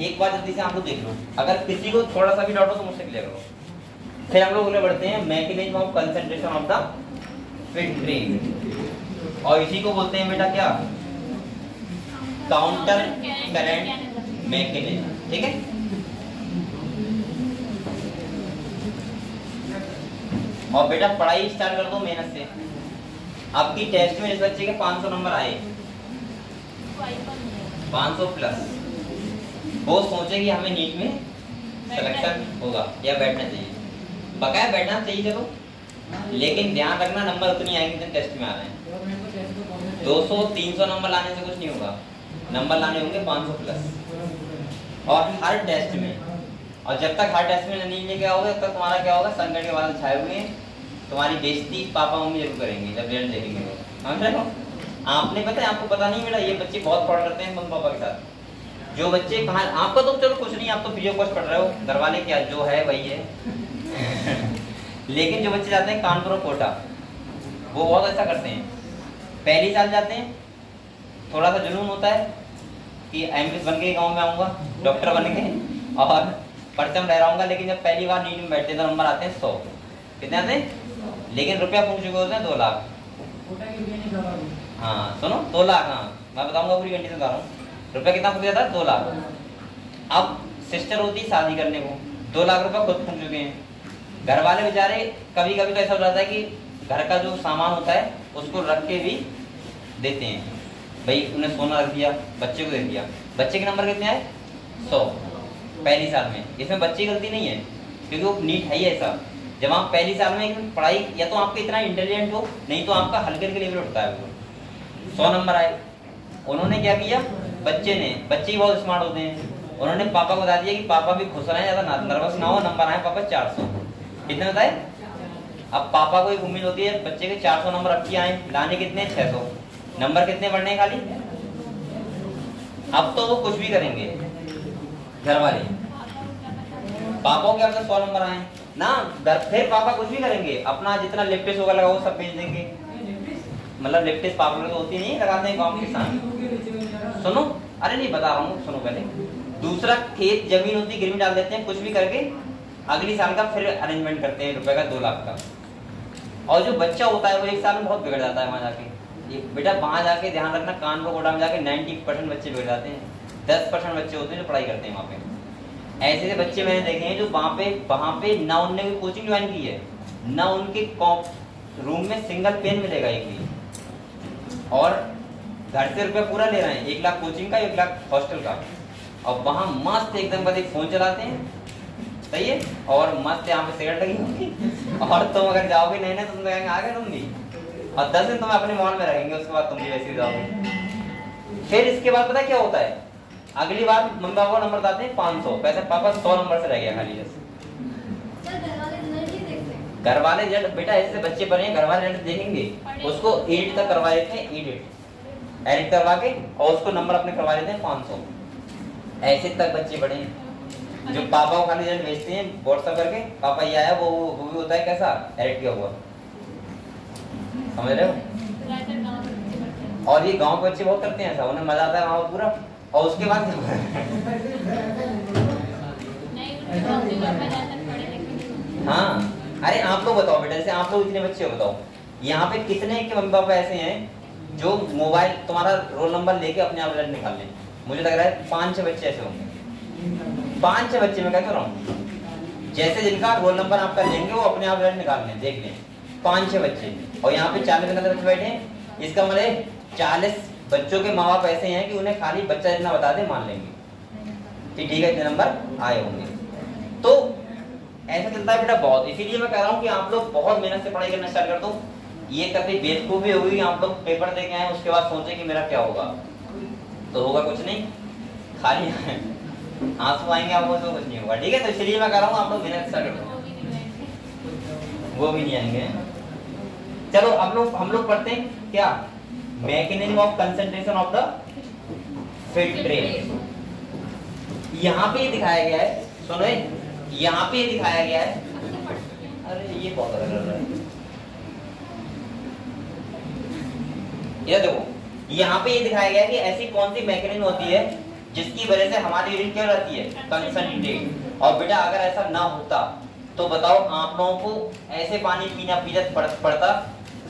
एक बार जल्दी से आप लोग देख लो, अगर किसी को थोड़ा सा भी डाउट हो तो मुझसे क्लियर करो। फिर हम लोग आगे बढ़ते हैं mechanism of concentration of the filtering, और इसी को बोलते हैं बेटा क्या, काउंटर करंट मैकेनिज्म, ठीक है। और बेटा पढ़ाई स्टार्ट कर दो मेहनत से। आपकी टेस्ट में इस बच्चे के 500 नंबर आए, 500 प्लस, वो सोचेगी हमें नीट में सिलेक्शन होगा या बैठना चाहिए, बकाया बैठना चाहिए चलो, लेकिन ध्यान रखना नंबर उतनी आएंगे जितने टेस्ट में आ रहे हैं। 200-300 नंबर लाने से कुछ नहीं होगा, नंबर लाने होंगे 500 प्लस, और हर टेस्ट में। और जब तक हर टेस्ट में नहीं लेके आओगे तब तक तुम्हारा क्या होगा, संकट के बादल छाए हुए हैं, तुम्हारी बेइज्जती पापा मम्मी जरूर करेंगे जब रिजल्ट देखेंगे वो। समझ रहे हो? आपने पता है, आपको पता नहीं बेटा, ये बच्चे बहुत फ्रॉड करते हैं मम्मी पापा के साथ। जो बच्चे कहाँ, आपका तो चलो कुछ नहीं, आप तो फ्री ऑफ कॉस्ट पढ़ रहे हो, घर वाले क्या जो है वही है लेकिन जो बच्चे जाते हैं कानपुर और कोटा, वो बहुत अच्छा करते हैं। पहली साल जाते हैं, थोड़ा सा जुनून होता है कि एमबीबीएस बन के गाँव में आऊँगा, डॉक्टर बन के और परचम लहराऊंगा, लेकिन जब पहली बार नीट में बैठते हैं तो नंबर आते हैं 100। कितने आते हैं? लेकिन रुपया फूक चुके होते हैं 2 लाख। हाँ सुनो, 2 लाख, हाँ मैं बताऊंगा पूरी कंडीशन बता रहा हूँ। रुपया कितना फूक जाता है? 2 लाख। अब सिस्टर होती शादी करने को, 2 लाख रुपया खुद फूक चुके हैं। घर वाले बेचारे कभी कभी तो ऐसा हो जाता है कि घर का जो सामान होता है उसको रख के भी देते हैं, भाई उन्हें सोना रख दिया, बच्चे को दे दिया। बच्चे के नंबर कितने आए? 100 पहली साल में। इसमें बच्चे की गलती नहीं है, क्योंकि वो नीट है ही ऐसा। जब आप पहली साल में पढ़ाई, या तो आपके इतना इंटेलिजेंट हो, नहीं तो आपका हल्के हल्के लेवल उठता है वो। 100 नंबर आए, उन्होंने क्या किया, बच्चे ही बहुत स्मार्ट होते हैं, उन्होंने पापा को बता दिया कि पापा भी खुश रहें, ज़्यादा नर्वस ना हो, नंबर आए पापा 400। कितने बताए? अब पापा को एक उम्मीद होती है बच्चे के 400 नंबर अब की आए, लाने कितने? 600। नंबर कितने बढ़ने हैं खाली? अब तो वो कुछ भी करेंगे घर वाले, पापा को क्या पता 100 नंबर आए ना, फिर पापा कुछ भी करेंगे, अपना जितना लिप टेस्ट होगा लगा वो सब बेच देंगे। मतलब लिप टेस्ट पापा लोग होती नहीं, लगाते हैं गाँव के किसान। सुनो, अरे नहीं बता रहा हूँ, सुनो पहले। दूसरा, खेत जमीन होती गिरवी डाल देते हैं, कुछ भी करके अगली साल का फिर अरेंजमेंट करते हैं रुपए का 2 लाख का। और जो बच्चा होता है वो 1 साल में बहुत बिगड़ जाता है वहाँ जाके। बेटा वहाँ जाके ध्यान रखना, कानपुर कोटा में जाके 90% बच्चे बिगड़ जाते हैं, 10% बच्चे होते हैं जो पढ़ाई करते हैं वहाँ पे। ऐसे ऐसे बच्चे मैंने देखे हैं जो वहाँ पे ना उनने कोई कोचिंग ज्वाइन की है, ना उनके रूम में सिंगल पेन मिलेगा एक भी, और घर से रुपया पूरा ले रहे हैं, 1 लाख कोचिंग का, 1 लाख हॉस्टल का, और वहाँ मस्त एकदम बस एक फोन चलाते हैं, सही है, और मस्त यहाँ पे सिगरेट लगी होगी। और तुम अगर जाओगे नहीं तो तुम कहेंगे आ गए तुम भी, और 10 दिन तुम्हें अपने मॉल में रखेंगे, उसके बाद तुम भी वैसे ही जाओगे। फिर इसके बाद पता क्या होता है, अगली बार मम्मी पापा को नंबर बताते हैं 500, कहते हैं पापा 100 नंबर से रह गया खाली। जैसे घर वाले रिजल्ट, बेटा ऐसे बच्चे बने, घर वाले रिजल्ट देखेंगे, उसको एडिट तक करवा देते हैं, एडिट करवा के, और उसको नंबर अपने करवा देते हैं 500। ऐसे तक बच्चे बड़े हैं जो पापा को खाली रिजल्ट भेजते हैं व्हाट्सएप करके, पापा ये आया, वो भी होता है कैसा, एडिट किया हुआ। समझ रहे हो? और ये गांव के बच्चे बहुत करते हैं ऐसा, उन्हें मजा आता है वहाँ पूरा। और उसके बाद नहीं उनकी में जाकर पढ़े लिखे। हाँ अरे आप लोग बताओ बेटा, जैसे आप लोग इतने बच्चे बताओ, यहाँ पे कितने के मम्मी पापा ऐसे हैं जो मोबाइल तुम्हारा रोल नंबर लेके अपने आप रिजल्ट निकाल लें? मुझे लग रहा है 5-6 बच्चे ऐसे होंगे, 5-6 बच्चे मैं कहता रहा हूँ, जैसे जिनका रोल नंबर आप कर लेंगे वो अपने आप रिजल्ट निकाल लें, देख लें 5-6 बच्चे। और यहाँ पे 40 बच्चे बैठे हैं, इसका मतलब 40 बच्चों के माँ बाप ऐसे हैं कि उन्हें खाली बच्चा जितना बता दे मान लेंगे कि ठीक है इतने नंबर आए होंगे। तो ऐसा चलता है बेटा बहुत, इसीलिए मैं कह रहा हूँ कि आप लोग बहुत मेहनत से पढ़ाई करना स्टार्ट कर दो। ये कभी बेवकूफी होगी आप लोग पेपर दे के आए उसके बाद सोचे कि मेरा क्या होगा, तो होगा कुछ नहीं, खाली आंसू आएंगे आपको, तो कुछ नहीं होगा। ठीक है, तो इसलिए मैं कह रहा हूँ आप लोग मेहनत स्टार्ट कर दो, वो भी नहीं आएंगे। चलो हम लोग पढ़ते हैं क्या, mechanism of concentration of the filtrate. यहाँ पे दिखाया गया है, सुनो यहाँ पे दिखाया गया है, अरे ये बहुत अलग लग रहा है, ये देखो यहाँ पे ये दिखाया गया है कि ऐसी कौन सी मैकेनिज्म होती है जिसकी वजह से हमारी यूरिन क्या रहती है, कंसंट्रेट। और बेटा अगर ऐसा ना होता तो बताओ आप लोगों को ऐसे पानी पीना पड़ता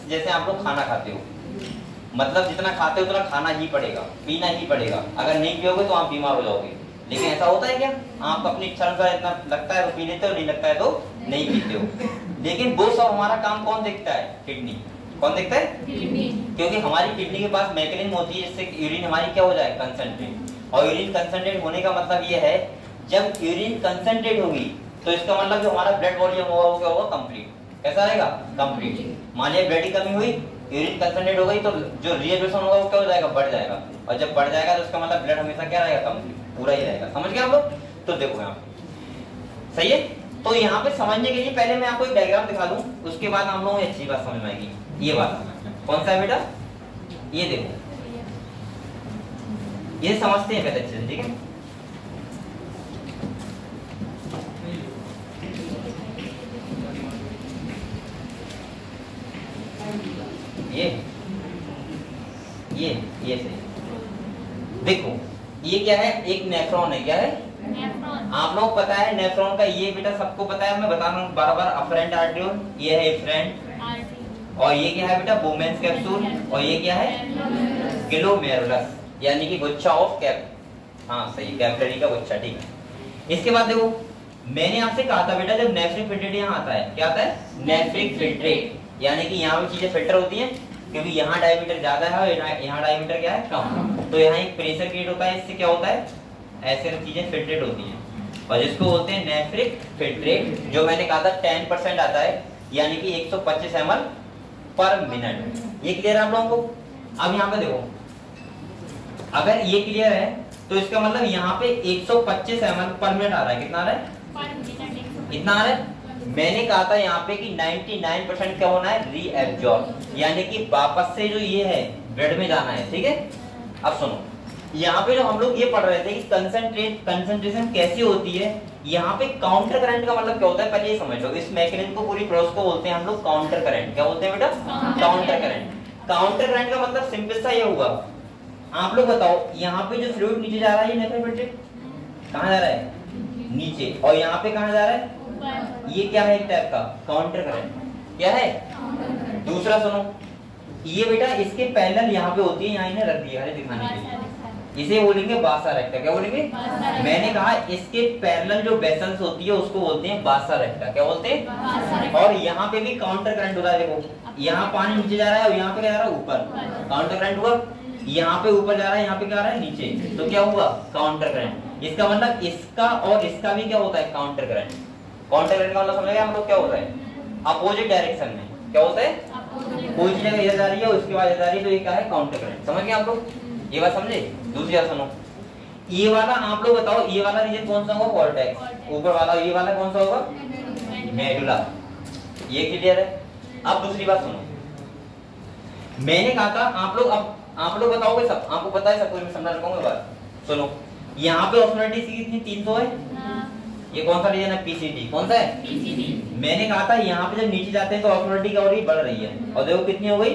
जैसे आप लोग खाना खाते हो, मतलब जितना खाते हो उतना खाना ही पड़ेगा, पीना ही पड़ेगा। अगर नहीं पियोगे तो आप बीमार हो जाओगे। लेकिन ऐसा होता है क्या, आप अपनी इच्छा अनुसार इतना लगता है तो पी लेते हो, नहीं लगता है तो नहीं पीते हो। लेकिन वो सब हमारा काम कौन देखता है, किडनी। कौन देखता है, क्योंकि हमारी किडनी के पास मैकेनिज्म होती है जिससे यूरिन हमारी क्या हो जाए, कंसंट्रेट। और यूरिन कंसंट्रेट होने का मतलब ये है, जब यूरिन कंसंट्रेट होगी तो इसका मतलब जो हमारा ब्लड वॉल्यूम होगा वो क्या होगा, कंप्लीट। कैसा रहेगा, कंप्लीट। मान लिया ब्लड की कमी हुई, यूरिन कंसंट्रेट हो गई तो जो रीएब्जॉर्प्शन होगा वो क्या हो जाएगा, बढ़ जाएगा। और जब बढ़ जाएगा तो इसका मतलब ब्लड हमेशा क्या रहेगा, कंप्लीट, पूरा ही रहेगा। समझ गए आप लोग। तो देखो यहाँ सही है। तो यहाँ पे समझने के लिए पहले मैं आपको एक डायग्राम दिखा दूं, उसके बाद हम लोगों को अच्छी बात समझ में आएगी। ये वाला कौन सा है बेटा, ये देखो, ये समझते हैं पहले अच्छे से, ठीक है। ये सही। देखो ये क्या है, एक नेफ्रॉन है, क्या है, नेफ्रॉन। आप लोग पता है नेफ्रॉन का, ये बेटा सबको पता है, मैं बता रहा हूँ बार बार। अफरेंट आर्ट्रियोल, ये है एफरेंट, और ये क्या है बेटा, बोमेंस कैप्सूल, और ये क्या है, ग्लोमेरुलस, यानी कि गुच्छा ऑफ कैप, हाँ सही, कैपिलरी का गुच्छा, ठीक है। इसके बाद देखो मैंने आपसे कहा था बेटा, जब नेफ्रिक फिल्ट्रेट यहाँ आता है, क्या आता है, नेफ्रिक फिल्ट्रेट, यानी कि यहाँ पे चीजें फिल्टर होती हैं, क्योंकि यहाँ डायमीटर ज्यादा है और यहाँ डायमीटर क्या है, कम। तो यहाँ एक प्रेशर क्रिएट होता है, इससे क्या होता है, ऐसे चीजें फिल्ट्रेट होती हैं, और जिसको बोलते हैं नेफ्रिक फिल्ट्रेट, जो मैंने कहा था 10% आता है, यानी कि 125 ml पर मिनट। ये क्लियर है आप लोगों को। अब यहाँ पे देखो, अगर ये क्लियर है तो इसका मतलब यहाँ पे 125 ml पर मिनट आ रहा है। कितना आ रहा है, कितना आ रहा है। मैंने कहा था यहाँ पे कि 99% क्या होना है, रीएब्जॉर्ब, यानी कि वापस से जो ये है ब्लड में जाना है, ठीक है। अब सुनो, यहाँ पे जो हम लोग ये पढ़ रहे थे कि कंसंट्रेशन कैसी होती है, यहाँ पे काउंटर करंट का मतलब क्या होता है, पहले ये समझ लो। इस मैकेनिज्म को, पूरी प्रोसेस को बोलते हैं हम लोग काउंटर करंट। क्या बोलते हैं बेटा, काउंटर करंट। काउंटर करंट का मतलब सिंपल सा ये होगा, आप लोग बताओ, यहाँ पे जो फ्लूइड नीचे जा रहा है, ये नेफ्रिक फिल्ट्रेट कहाँ जा रहा है, नीचे, और यहाँ पे कहाँ जा रहा है, ये क्या है, एक टाइप का काउंटर करंट। क्या है, दूसरा सुनो, ये बेटा इसके पैरेलल यहाँ पे होती है, यहाँ इन्हें रख दिया है दिखाने के लिए, इसे बोलेंगे बासा रेक्टा। क्या बोलेंगे, मैंने कहा इसके पैरेलल जो वेसल्स होती है उसको बोलते हैं बासा रेक्टा। क्या बोलते हैं, और यहाँ पे भी काउंटर करंट होता है। देखो यहाँ पानी नीचे जा रहा है और यहाँ पे क्या जा रहा है, ऊपर, काउंटर करंट हुआ। यहाँ पे ऊपर जा रहा है, यहाँ पे क्या आ रहा है, नीचे, तो क्या हुआ, काउंटर करंट। इसका मतलब इसका और इसका भी क्या होता है, काउंटर करंट। काउंटर करंट का मतलब समझ गए हम लोग, क्या होता है, अपोजिट डायरेक्शन में। क्या होता है, कोई चीज अगर इधर जा रही है उसके बाद इधर जा रही है तो ये क्या है, काउंटर करंट। समझ गए आप लोग, ये बात समझे। दूसरी बात सुनो, ये वाला आप लोग बताओ, ये वाला रीजन कौन सा होगा, कॉर्टेक्स। ऊपर वाला, ये वाला कौन सा होगा, मेडुला। ये क्लियर है। अब दूसरी बात सुनो, मैंने कहा था आप लोग बताओगे सब, आपको पता है सब कुछ, मैं समझा रखूंगा बात। सुनो, यहाँ पे ऑस्मोलरिटी कितनी, 300 है। ये कौन सा रीजन है, पीसीडी। कौन सा है, पीसीडी। मैंने कहा था यहाँ पे जब नीचे जाते हैं तो ऑस्मोलरिटी क्या हो रही है, बढ़ रही है, और देखो कितनी हो गई,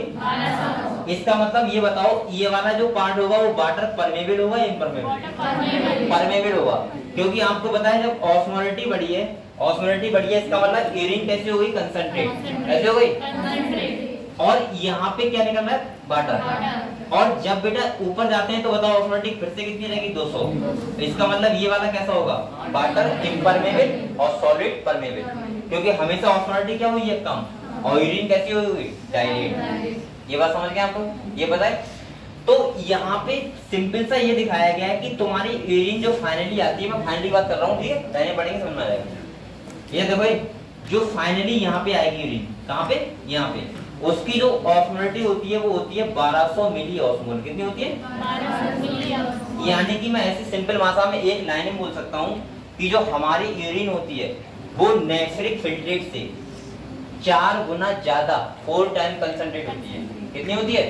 इसका मतलब ये बताओ, ये वाला जो पार्ट होगा वो वाटर परमेबल होगा या इम्परमेबल? परमेबल होगा, क्योंकि आपको पता है जब ऑस्मोलिटी बढ़ी है, ऑस्मोलिटी बढ़ी है, इसका मतलब यूरिन कैसे हो गई? कंसंट्रेट। कैसे हो गई? और यहाँ पे क्या निकल रहा है? वाटर। और जब बेटा ऊपर जाते हैं तो बताओ ऑस्मोलिटी फिर से कितनी रहेगी? 200। तो इसका मतलब ये वाला कैसा होगा? वाटर इम्परमेबल और सॉलिड परमेबल, क्योंकि हमेशा ऑस्मोलिटी क्या हुई है? कम, और यूरिन कैसी हुई? डायलेट। ये बात समझ गए आपको? ये बताए। तो यहाँ पे सिंपल सा ये दिखाया गया है कि तुम्हारी यूरिन जो फाइनली आती है, मैं फाइनली बात कर रहा हूँ, ठीक है, पहले पढ़ेंगे समझ में आ जाएगा। ये देखो जो फाइनली यहाँ पे आएगी यूरिन, कहाँ पे? यहाँ पे, उसकी जो ऑस्मोलिटी होती है वो होती है 1200 मिली ऑस्मोल। कितनी होती है? 1200 मिली। यानी कि मैं ऐसे सिंपल भाषा में एक लाइन में बोल सकता हूँ कि जो हमारी यूरिन होती है वो नेसरिक फिल्ट्रेट से 4 गुना ज्यादा 4 टाइम कंसंट्रेट होती है। कितनी होती है?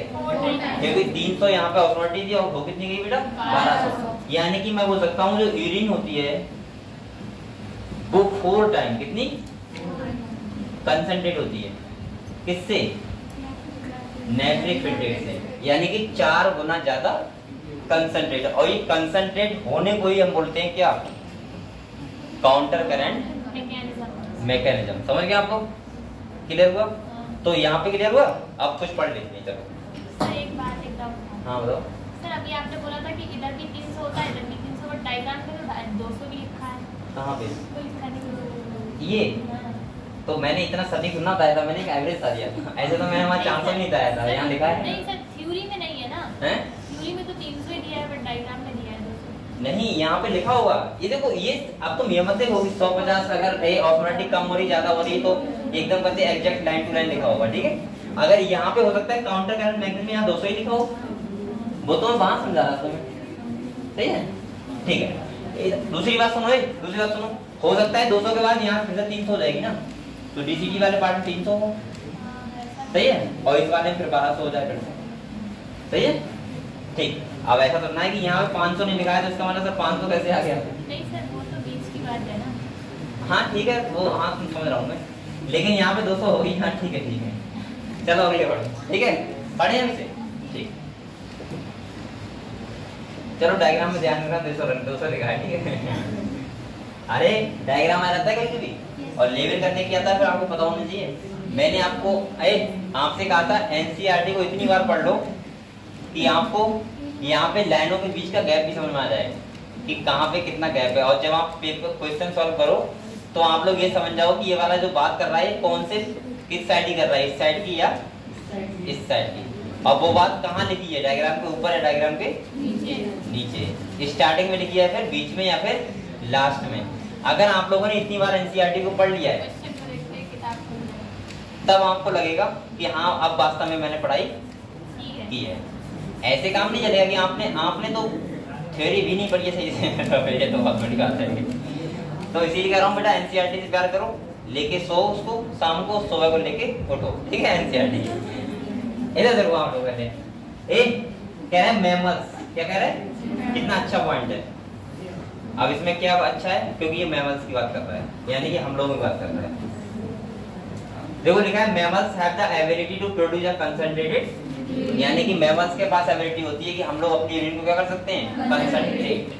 क्योंकि 300 यहाँ पे ऑस्मोलिटी थी और वो कितनी गई बेटा? 1200। यानी कि मैं बोल सकता हूँ जो यूरिन होती है वो 4 टाइम कितनी कंसंट्रेट होती है? किससे? नेफ्रिक फिल्ट्रेट से, यानी कि 4 गुना ज्यादा कंसंट्रेट। और ये कंसंट्रेट होने को ही हम बोलते हैं क्या? Counter current mechanism. समझ गए आपको? क्लियर हुआ? तो यहाँ पे क्लियर हुआ? अब कुछ पढ़ लेते हैं। चलो सर एक बात एकदम। हाँ बताओ सर, अभी आपने बोला था कि इधर भी 300 होता है, इधर भी 300, बट डायग्राम में तो 200 भी लिखा है। कहाँ पे? तो लिखा नहीं ये तो मैंने इतना सटीक सुना था, मैंने एक एवरेज सा दिया था। ऐसे तो मैंने वहाँ 400 नहीं बताया था, यहाँ लिखा है। नहीं सर, थ्योरी में नहीं है ना? हैं? थ्योरी में तो 300 ही दिया है, बट डायग्राम में दिया है 200। नहीं, यहाँ पे लिखा होगा। ये देखो, ये अब तुम ये मत देखो 150 अगर ऑस्मोलिटी कम हो रही ज्यादा हो रही तो एकदम पते एग्जैक्ट लाइन टू लाइन लिखा होगा, ठीक है। अगर यहाँ पे हो सकता है काउंटर करंट मैकेनिज्म यहाँ 200 ही लिखा हो, वो तो मैं वहां समझा रहा था तुम्हें, सही है, ठीक है। दूसरी बात सुनो, दूसरी बात सुनो, हो सकता है 200 के बाद यहाँ फिर से 300 हो जाएगी ना, तो डीसीटी वाले पार्ट में 300 हो, सही है, और इस वाले में फिर 1200 हो जाए फिर से, सही है, ठीक। अब ऐसा करना है कि यहाँ पे 500 नहीं लिखा है तो इसका मतलब सर 500 कैसे आ गया? नहीं सर, वो तो बीच की बात है ना। हाँ ठीक है, वो हाँ तुम समझ रहा हूँ मैं, लेकिन यहाँ पे 200 होगी। हाँ ठीक है, ठीक है, चलो अगले पढ़ो, ठीक है, पढ़े हम इसे, ठीक। चलो डायग्राम में ध्यान रखना, 200 लिखा है, ठीक है। अरे डायग्राम आ जाता है कभी कभी और लेवल करने की आता है, फिर आपको पता होना चाहिए। मैंने आपको आपसे कहा था एनसीईआरटी को इतनी बार पढ़ लो कि आपको यहाँ पे लाइनों के बीच का गैप भी समझ में आ जाए कि कहाँ पे कितना गैप है, और जब आप पेपर क्वेश्चन सॉल्व करो तो आप लोग ये समझ जाओ कि ये वाला जो बात कर रहा है कौन से किस साइड की कर रहा है, इस साइड की या इस साइड की, और वो बात कहाँ लिखी है, डायग्राम के ऊपर या डायग्राम के नीचे, स्टार्टिंग में लिखी है, फिर बीच में या फिर लास्ट में। अगर आप लोगों ने इतनी बार एनसीईआरटी को पढ़ लिया है तब आपको लगेगा कि हाँ अब वास्तव में मैंने पढ़ाई की है। ऐसे काम नहीं चलेगा कि आपने तो थ्योरी भी नहीं पढ़ी है सही से, ये तो बहुत बड़ी बात है। तो इसीलिए कह रहा हूँ बेटा एनसीईआरटी से प्यार करो, लेके सो उसको, शाम को सुबह को लेके उठो, ठीक है। एनसीईआरटी इधर देखो आप लोग कहते हैं कह रहे हैं मैमल्स, क्या कह रहे हैं, कितना अच्छा पॉइंट है। अब इसमें क्या अच्छा है, क्योंकि ये मैमल्स की बात कर रहा है, यानी कि हम लोगों की बात कर रहा है। देखो लिखा है mammals have the ability to produce a concentrated, यानी कि मैमल्स के पास एबिलिटी होती है कि हम लोग अपनी यूरिन को क्या कर सकते हैं, कंसंट्रेट।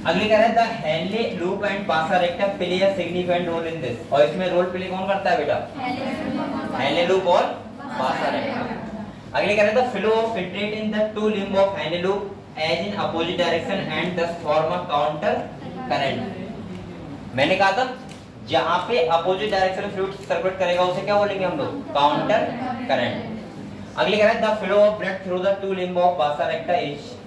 अगले कह रहा है the Henley loop and vasa recta play a significant role in this, और इसमें रोल प्ले कौन करता है बेटा, हेनले लूप और बासा रेक्टा। अगले कह रहा है the flow of filtrate in the two limb of Henle loop as in opposite direction and thus form a counter current. मैंने कहा था जहां पे अपोजिट डायरेक्शन में फ्लूइड सर्कुलेट करेगा उसे क्या बोलेंगे हम लोग, काउंटर करंट। अगले कह रहा है the flow of blood through the two limb of बासा रेक्टा इज।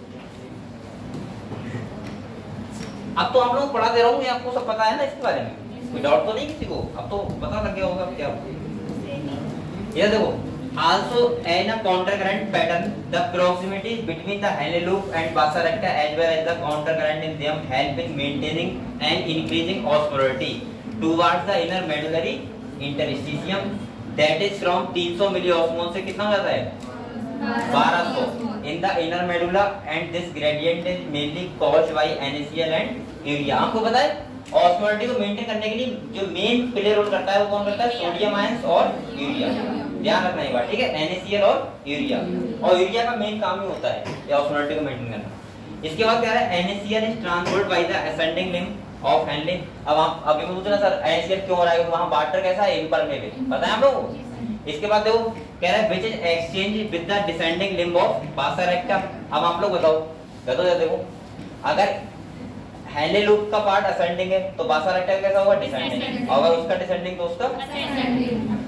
अब तो हम लोग पढ़ा दे रहा हूँ, आपको सब पता है ना इसके बारे में, कोई डाउट तो नहीं किसी को, अब तो पता लग गया होगा क्या। ये देखो also in a counter current pattern the proximity between the Henle loop and Bassa recta as well as the counter current in them help in maintaining and increasing osmolality towards the inner medullary interstitium that is from 300 milliosmol से कितना हो जाता है 1200 in the inner medulla, and this gradient is mainly caused by NaCl and urea। आपको पता है osmolality को maintain करने के लिए जो मेन प्ले रोल करता है वो कौन करता है, सोडियम आयंस और यूरिया। ध्यान रखना ये बात, ठीक है। NaCl और यूरिया, और यूरिया का मेन काम ही होता है ये ऑस्मोलरिटी को मेंटेन करना। इसके बाद क्या है, NaCl is transferred by the ascending limb of handling. अब आप अभी पूछ रहे सर NaCl क्यों हो रहा है, वहां वाटर कैसा है, इम्परमेबल, पता है आप लोगों को। इसके बाद देखो कह रहा है which is exchange with the descending limb of बासा रेक्टा। अब आप लोग बताओ, देखो अगर हैंडल लूप का पार्ट असेंडिंग है तो बासा रेक्टा कैसा होगा, डिसेंडिंग, और अगर उसका डिसेंडिंग तो उसका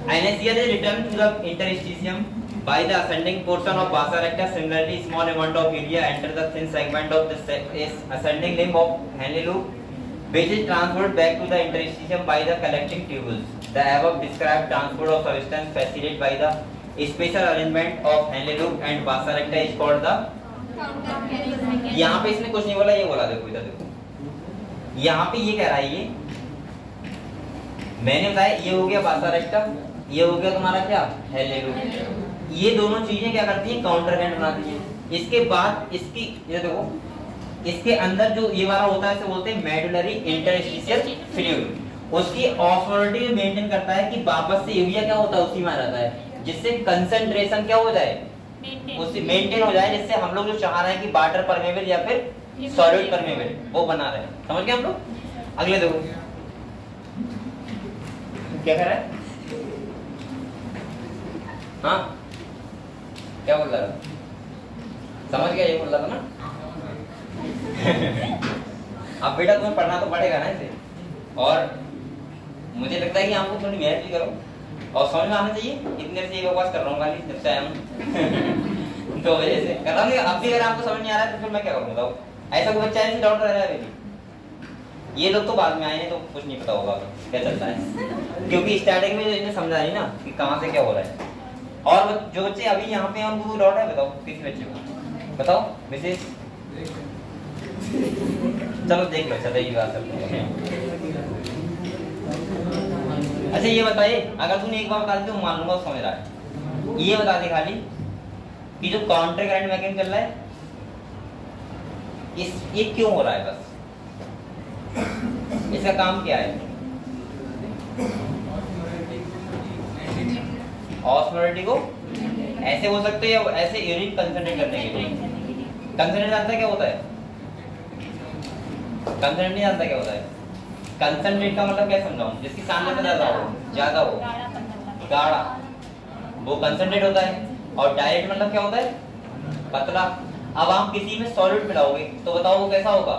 NaCl is returned to the interstitium by the ascending portion of basa recta. Similarly, small amount of urea enter the thin segment of the ascending limb of Henle loop, which is transferred back to the interstitium by the collecting tubules. The above described transport of substance facilitated by the special arrangement of Henle loop and basa recta is called the. यहाँ पे इसने कुछ नहीं बोला, ये बोला, देखो इधर देखो, यहाँ पे ये कह रहा है, ये मैंने बताया ये हो गया बासा रेक्टा, ये हो गया तुम्हारा क्या, हैले लूप। ये दोनों चीजें क्या करती हैं, काउंटर कैंट बनाती हैं। इसके बाद इसकी ये देखो, इसके अंदर जो ये वाला होता है इसे बोलते हैं मेडुलरी इंटरस्टिशियल फ्लूइड। उसकी ऑस्मोलरिटी मेंटेन करता है कि वापस से यूरिया क्या होता है उसी में आ जाता है, जिससे कंसंट्रेशन क्या हो जाए, उससे मेंटेन हो जाए, जिससे हम लोग जो चाह रहे हैं कि वाटर परमेबल या फिर सॉलिड परमेबल वो बना रहे। समझ गए हम लोग। अगले देखो क्या कर रहा है, हाँ क्या बोल रहा है, समझ गया, ये बोल रहा था ना। अब बेटा तुम्हें पढ़ना तो पड़ेगा ना इसे, और मुझे लगता है कि आपको थोड़ी मेहनत भी करो और समझ में आना चाहिए। इतने से ये बकवास कर रहा हूँ खाली जब से आया हूँ तो वजह से कर रहा हूँ। अब भी अगर आपको समझ नहीं आ रहा है तो फिर मैं क्या करूँ बताओ। ऐसा कोई बच्चा है डाउट रह रहा है अभी, ये लोग तो बाद में आए हैं तो कुछ नहीं पता होगा क्या चलता है, क्योंकि स्टार्टिंग में इन्हें समझा नहीं ना कि कहाँ से क्या हो रहा है। और जो बच्चे अभी यहाँ पे हैं उनको डाउट है, बताओ किसी बच्चे को बताओ विशेष, चलो देख लो, चलो ये बात करते हैं। अच्छा ये बताइए, अगर तूने एक बार बता दी तो मान लूंगा समझ रहा है। ये बता दे खाली कि जो काउंटर करंट मैकेनिज्म चल रहा है ये क्यों हो रहा है, बस इसका काम क्या है। ऑस्मोलरिटी को ऐसे हो सकते हैं या ऐसे यूरिन कंसंट्रेट करने के लिए। कंसंट्रेट जानता है क्या होता है, कंसंट्रेट नहीं जानता क्या होता है। कंसंट्रेट का मतलब क्या समझाऊं, जिसकी सांद्रता ज्यादा हो गाढ़ा, वो कंसंट्रेट होता है। और डायरेक्ट मतलब क्या होता है, पतला। अब आप किसी में सॉलिड मिलाओगे तो बताओ वो कैसा होगा,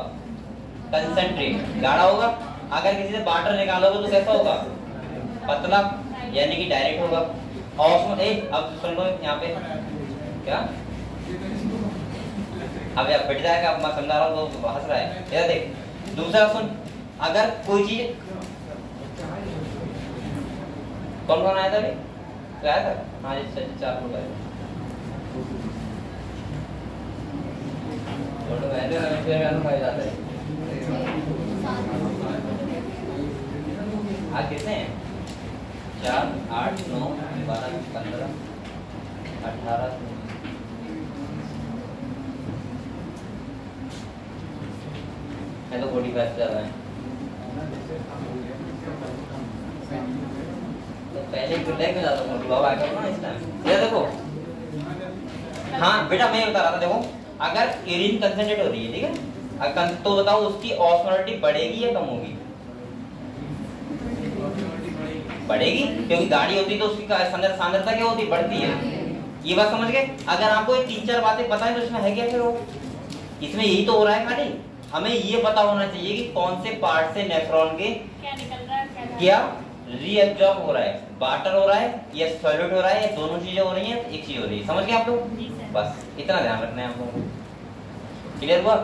कंसंट्रेट गाढ़ा होगा। अगर किसी से वाटर निकालोगे तो कैसा होगा, पतला, यानी कि डायरेक्ट होगा। अब सुन लो यहाँ पे क्या, अब यार बैठ जाएगा, अब मैं समझा रहा हूँ तो हंस रहा है। ये देख दूसरा सुन, अगर कोई चीज कौन कौन आया था अभी, तो आया था, हाँ जी 4 लोग आए थे। आज कितने हैं, 4, 8, 9, 12, 15, 18 है तो 45 ज्यादा है। तो पहले में जाता हूँ बाबा आकर ना इस टाइम। ये देखो हाँ बेटा मैं बता रहा था, देखो अगर यूरिन कंसंट्रेट हो रही है, ठीक है, तो बताओ उसकी ऑस्मोलरिटी बढ़ेगी या कम होगी, बढ़ेगी, क्योंकि गाड़ी होती है तो उसकी सांद्रता क्या होती है, बढ़ती है। ये बात समझ गए। अगर आपको 3-4 बातें पता है तो इसमें है क्या, फिर वो इसमें यही तो हो रहा है खाली। हमें ये पता होना चाहिए कि कौन से पार्ट से नेफ्रॉन के क्या निकल रहा है, क्या रीअब्जॉर्ब हो रहा है, वाटर हो रहा है या सॉलिड हो रहा है, या दोनों चीजें हो रही हैं, एक चीज हो रही है। समझ गए आप लोग, बस इतना ध्यान रखना है आप लोगों को। क्लियर हुआ।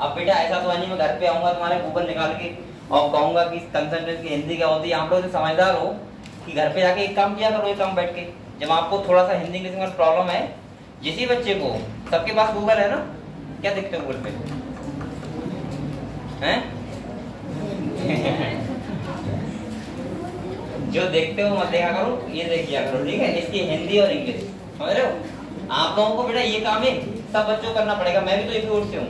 अब बेटा ऐसा तो नहीं मैं घर पे आऊंगा तुम्हारे गूगल निकाल के और कहूंगा कि कंसंट्रेट की हिंदी क्या होती है। आप लोग समझदार हो कि घर पे जाके एक काम किया करो, एक काम बैठ के, जब आपको थोड़ा सा हिंदी इंग्लिश में प्रॉब्लम है, जिसी बच्चे को, सबके पास गूगल है ना, क्या देखते हो गूगल पे हैं जो देखते हो मत देखा करो, ये देख लिया करो, ठीक है। इसकी हिंदी और इंग्लिश समझ रहे हो। आप लोगों को बेटा ये काम है सब बच्चों को करना पड़ेगा। मैं भी तो इसी ओर से हूँ।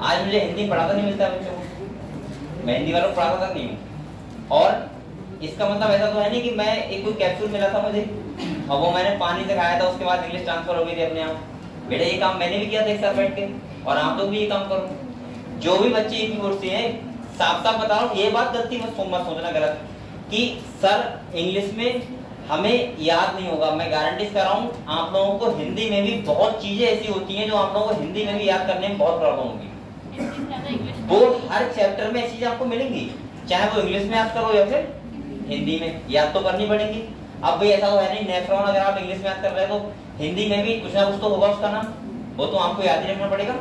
आज मुझे हिंदी पढ़ाता नहीं मिलता बच्चों को, मैं हिंदी वालों को पढ़ाता तक नहीं हूँ। और इसका मतलब ऐसा तो है नहीं कि मैं एक कोई कैप्सूल मिला था मुझे और वो मैंने पानी से खाया था, उसके बाद इंग्लिश ट्रांसफर हो गई थी अपने आप। बेटा ये काम मैंने भी किया था एक साथ बैठ के, और आप लोग भी ये काम करो। जो भी बच्चे इतनी ओर से हैं, साफ साफ बता रहा हूँ, ये बात गलती मत सोचना गलत कि सर इंग्लिश में हमें याद नहीं होगा। मैं गारंटी कर रहा हूँ आप लोगों को हिंदी में भी बहुत चीजें ऐसी होती हैं जो आप लोगों को हिंदी में भी याद करने में बहुत प्रॉब्लम होगी। वो हर चैप्टर में ऐसी चीजें आपको मिलेंगी, चाहे वो इंग्लिश में याद करो या फिर हिंदी में, याद तो करनी पड़ेगी। अब भाई ऐसा तो है नहीं, नेफ्रॉन अगर आप इंग्लिश में याद कर रहे हैं तो हिंदी में भी कुछ ना कुछ तो होगा उसका नाम, वो तो आपको याद ही रखना पड़ेगा।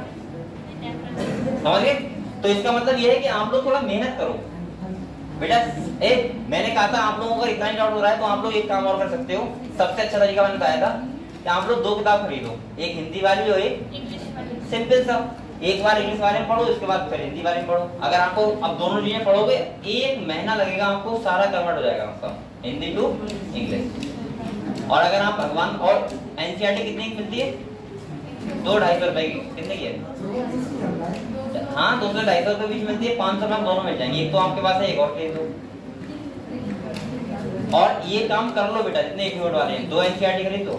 समझ गए? तो इसका मतलब ये है कि आप लोग थोड़ा मेहनत करो बेटा। मैंने कहा था आप लोगों को इतना ही डाउट हो रहा है तो आप लोग एक काम और कर सकते हो। सबसे अच्छा तरीका मैंने बताया था कि आप लोग 2 किताब खरीदो, एक हिंदी वाली और एक इंग्लिश वाली। सिंपल सा, एक बार इंग्लिश वाले में पढ़ो, उसके बाद फिर हिंदी वाले में पढ़ो। अगर आपको अब दोनों चीजें पढ़ोगे 1 महीना लगेगा, आपको सारा कन्वर्ट हो जाएगा आपका हिंदी टू इंग्लिश। और अगर आप भगवान और एनसीईआरटी कितने की मिलती है? 200-250 रुपए की। कितने की है? हाँ 200-250 रुपए बीच मिलती है, 500 रुपए दोनों मिल जाएंगे। एक तो आपके पास है, एक और खरीद दो। और ये काम कर लो बेटा, जितने एक वाले हैं 2 एनसीईआरटी खरीद दो।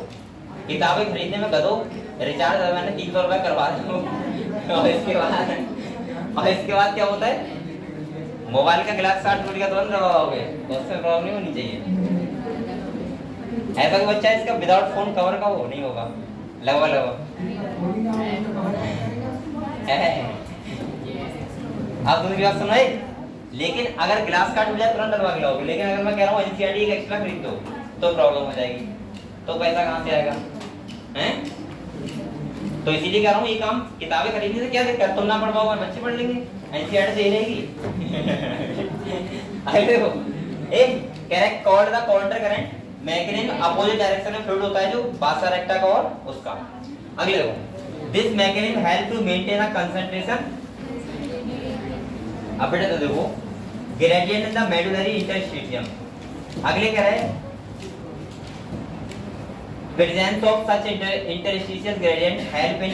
किताबें खरीदने में गधो, रिचार्ज मैंने 300 रुपए करवा दिया। और इसके बाद क्या होता है, मोबाइल का गिलास 60 टूट गया तुरंत लगाओगे, उसमें प्रॉब्लम नहीं होनी चाहिए। ऐसा कोई बच्चा इसका विदाउट फोन कवर का वो नहीं होगा, लगवा आप दूसरी बात सुनो। लेकिन अगर ग्लास काट जाए तुरंत डलवा के लाओगे, लेकिन अगर मैं कह रहा हूँ एनसीईआरटी एक एक्स्ट्रा खरीद दो तो प्रॉब्लम हो जाएगी, तो पैसा कहाँ से आएगा हैं? तो इसीलिए कह रहा हूँ ये काम किताबें खरीदने से क्या दिक्कत, तुम ना पढ़ पाओगे बच्चे पढ़ लेंगे, एनसीईआरटी सही रहेगी। देखो एक कह रहा है called the counter current mechanism opposite direction में फ्लूइड होता है, जो बासा रेक्टा का और उसका। अगले देखो, this mechanism help to maintain a concentration. अब बेटा तो देखो gradient in the medullary interstitium. अगले कह रहा है presence of such interstitial gradient help in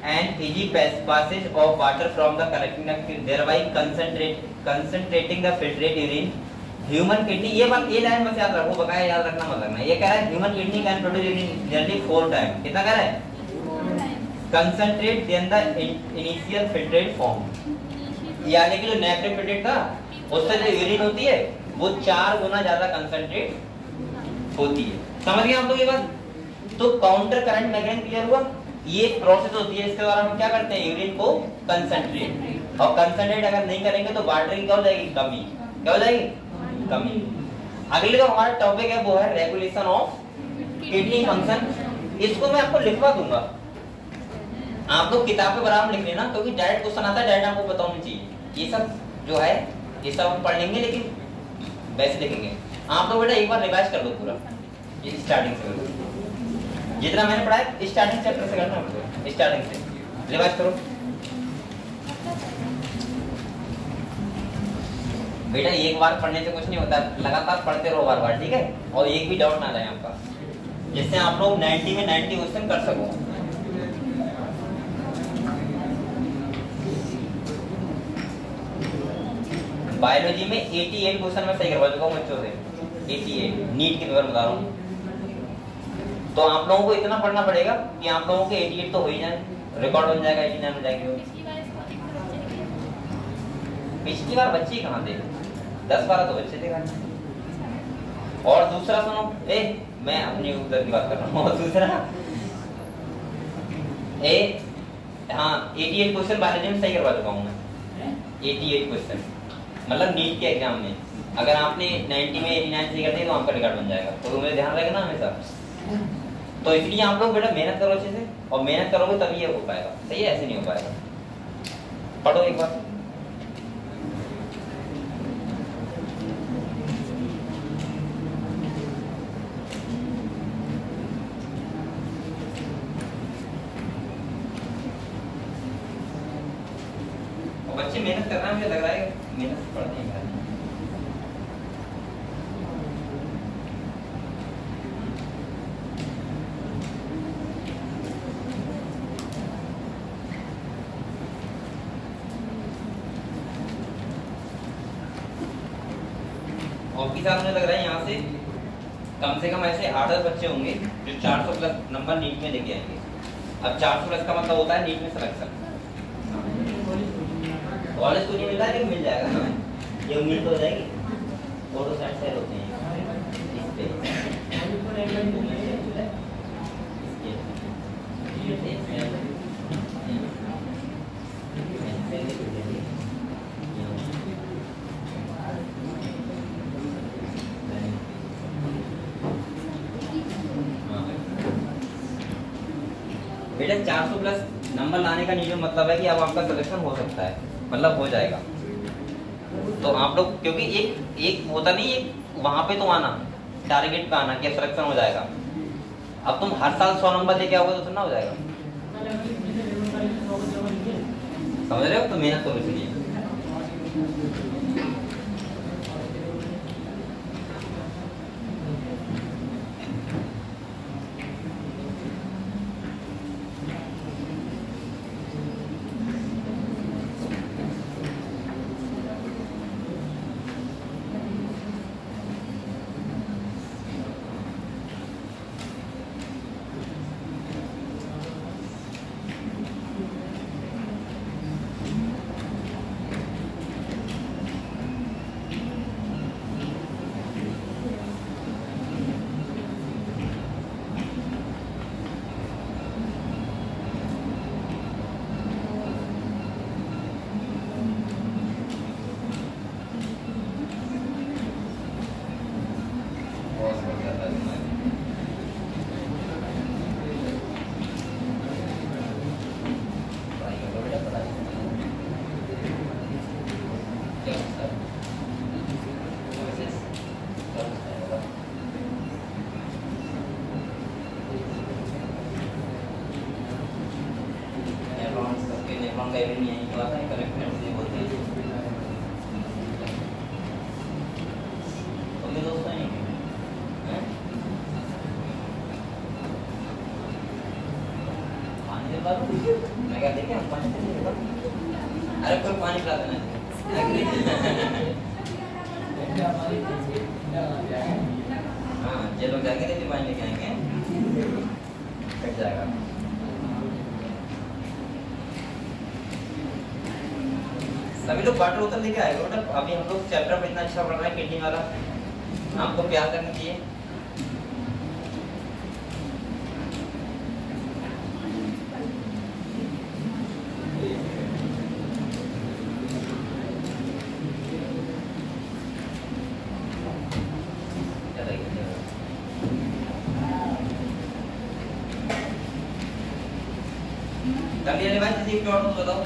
an easy passage of water from the collecting duct, thereby concentrating the filtrate urine. Human kidney, ये बात ये लाइन बस याद रखो, बकाया याद रखना मत रखना। ये कह रहा है human kidney can produce urine nearly 4 time. कितना कह रहा है? Concentrate then the initial filtrate form, यानी कि जो नेफ्रिक फिल्ट्रेट था उससे जो यूरिन होती है वो 4 गुना ज्यादा कंसंट्रेट होती है। समझ गए आप लोग ये बात? तो काउंटर करंट मैकेनिज्म क्लियर हुआ? ये प्रोसेस होती है, इसके द्वारा हम क्या करते हैं, यूरिन को कंसंट्रेट। और कंसंट्रेट अगर नहीं करेंगे तो वाटर की क्या हो जाएगी, कमी। क्या हो जाएगी? कमी। अगले जो हमारा टॉपिक है वो है रेगुलेशन ऑफ किडनी फंक्शन। इसको मैं आपको लिखवा दूंगा, आप लोग किताब पे बराबर लिख लेना, क्योंकि डायरेक्ट क्वेश्चन आता है, डायरेक्ट आपको पता होना चाहिए। ये सब जो है ये सब हम पढ़ लेंगे, लेकिन वैसे लिखेंगे। आप लोग बेटा एक बार रिवाइज कर दो पूरा, ये स्टार्टिंग से जितना मैंने पढ़ा है स्टार्टिंग चैप्टर से करना, स्टार्टिंग से रिवाइज करो बेटा। एक बार पढ़ने से कुछ नहीं होता, लगातार पढ़ते रहो बार बार, ठीक है? और एक भी डाउट ना रहे आपका, जिससे आप लोग 90 में 90 क्वेश्चन कर सको। बायोलॉजी में 88 क्वेश्चन मैं सही करवा चुका हूँ बच्चों से, 88 नीट के पेपर बता रहा हूँ। तो आप लोगों को इतना पढ़ना पड़ेगा कि आप लोगों के 88 तो हो ही जाए, रिकॉर्ड बन जाएगा, 89 हो जाएगी। पिछली बार बच्चे कहाँ थे, 10-12 तो बच्चे थे। और दूसरा सुनो, मैं अपनी उत्तर की बात कर रहा हूँ। और दूसरा हाँ 88 क्वेश्चन बायोलॉजी में सही करवा चुका हूँ मैं, 88 क्वेश्चन, मतलब नीट के एग्जाम में। अगर आपने 90 में 89 सही कर दिया तो आपका रिकॉर्ड बन जाएगा, तो मेरे ध्यान रखेगा ना हमेशा। तो इसलिए आप लोग बेटा मेहनत करो अच्छे से, और मेहनत करोगे तभी ये हो पाएगा, सही है? ऐसे नहीं हो पाएगा। पढ़ो एक बार। बच्चे मेहनत कर रहे हैं, मुझे लग रहा है मेहनत पढ़ते हैं। ऑफिस मुझे लग रहा है यहाँ से कम ऐसे 8-10 बच्चे होंगे जो 400 प्लस नंबर नीट में लेके आएंगे। अब 400 प्लस का मतलब होता है नीट में सिलेक्शन। कॉलेज को नहीं मिलता है, मिल जाएगा, ये उम्मीद हो जाएगी। फोटो सेट सेल होते हैं इस पे। बेटा 400 प्लस नंबर लाने का नीचे मतलब है कि अब आपका सिलेक्शन हो सकता है, मतलब हो जाएगा। तो आप लोग क्योंकि एक होता नहीं, एक वहां पे तो आना, टारगेट पे आना कि सिलेक्शन हो जाएगा। अब तुम हर साल 100 नंबर लेके आओगे तो सुनना हो जाएगा, समझ रहे हो? तो मेहनत करो इसलिए। मैं क्या देखे हम पानी पीने, अरे कोई पानी पिला देना। हाँ ये लोग जाके देते पानी लेके आएंगे, कट जाएगा। सभी लोग वाटर बोतल लेके आएगा बेटा। अभी हम लोग चैप्टर में इतना अच्छा पढ़ रहे हैं किडनी वाला, हमको प्यार करना चाहिए। चलिए भाई किसी की और बताओ।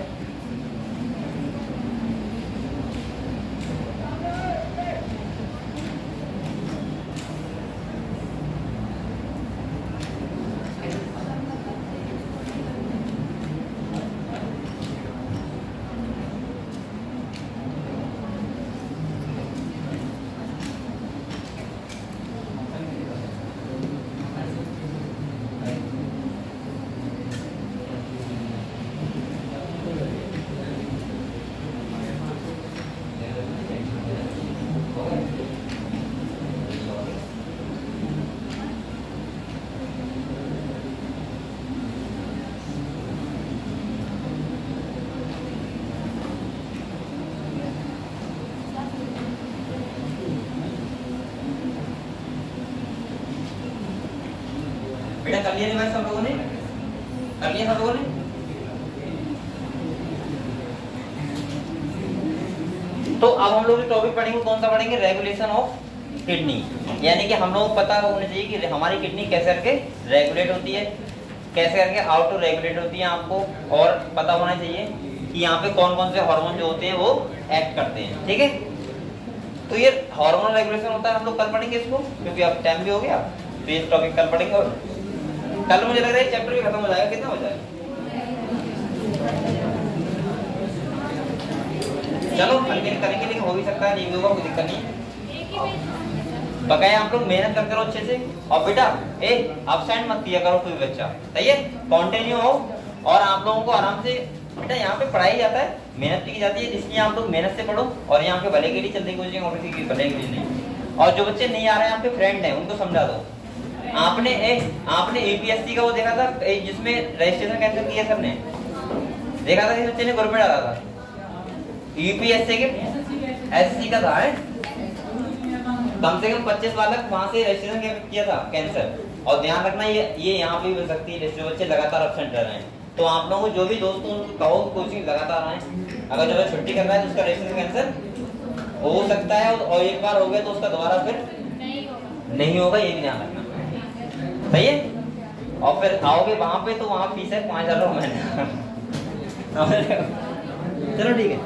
बेटा कर लिया रिवाइज सब लोगों ने? कर लिया सब लोगों ने? तो अब हम लोग टॉपिक पढ़ेंगे, कौन सा पढ़ेंगे? Regulation of kidney. यानी कि हम लोगों को पता होना चाहिए कि हमारी किडनी कैसे करके रेगुलेट होती है, कैसे करके आउट रेगुलेट होती है आपको, और पता होना चाहिए कि यहाँ पे कौन कौन से हार्मोन जो होते हैं वो एक्ट करते हैं। ठीक है, तो ये हार्मोन रेगुलेशन होता है, हम लोग कल पढ़ेंगे इसको, क्योंकि अब टाइम भी हो गया, तो ये टॉपिक कल पढ़ेंगे। और कल मुझे लग रहा है चैप्टर भी खत्म हो जाएगा। कितना हो जाएगा? चलो करेंगे, लेकिन हो भी सकता है, नहीं भी होगा, कोई दिक्कत नहीं। बकाया आप लोग मेहनत करते रहो अच्छे से। और बेटा अपसेंट मत किया करो कोई बच्चा, सही है? कंटिन्यू हो। और आप लोगों को आराम से बेटा यहाँ पे पढ़ाई जाता है, मेहनत की जाती है, इसलिए आप लोग मेहनत से पढ़ो। और यहाँ पे भले के लिए चलने की कोशिश, और किसी की भले के लिए नहीं। और जो बच्चे नहीं आ रहे हैं आपके फ्रेंड हैं उनको समझा दो। आपने यूपीएससी का वो देखा था जिसमें रजिस्ट्रेशन कैंसिल किया सर ने, देखा था किस बच्चे ने ग्रुप में डाला था यूपीएससी के एससी का था है? कम से कम 25 बालक वहां से रजिस्ट्रेशन किया था कैंसर। और ध्यान रखना ये यहाँ पे भी मिल सकती है जो बच्चे लगातार एब्सेंट रह रहे हैं। तो आप लोगों को जो भी दोस्त उनको कहो कोचिंग लगातार आए, अगर जो छुट्टी कर रहा है तो उसका रजिस्ट्रेशन कैंसर हो सकता है और एक बार हो गया तो उसका दोबारा फिर नहीं होगा, ये भी ध्यान रखना, सही है। और फिर आओगे वहां पे तो वहां फीस है 5,000 रुपये महीना। चलो ठीक है।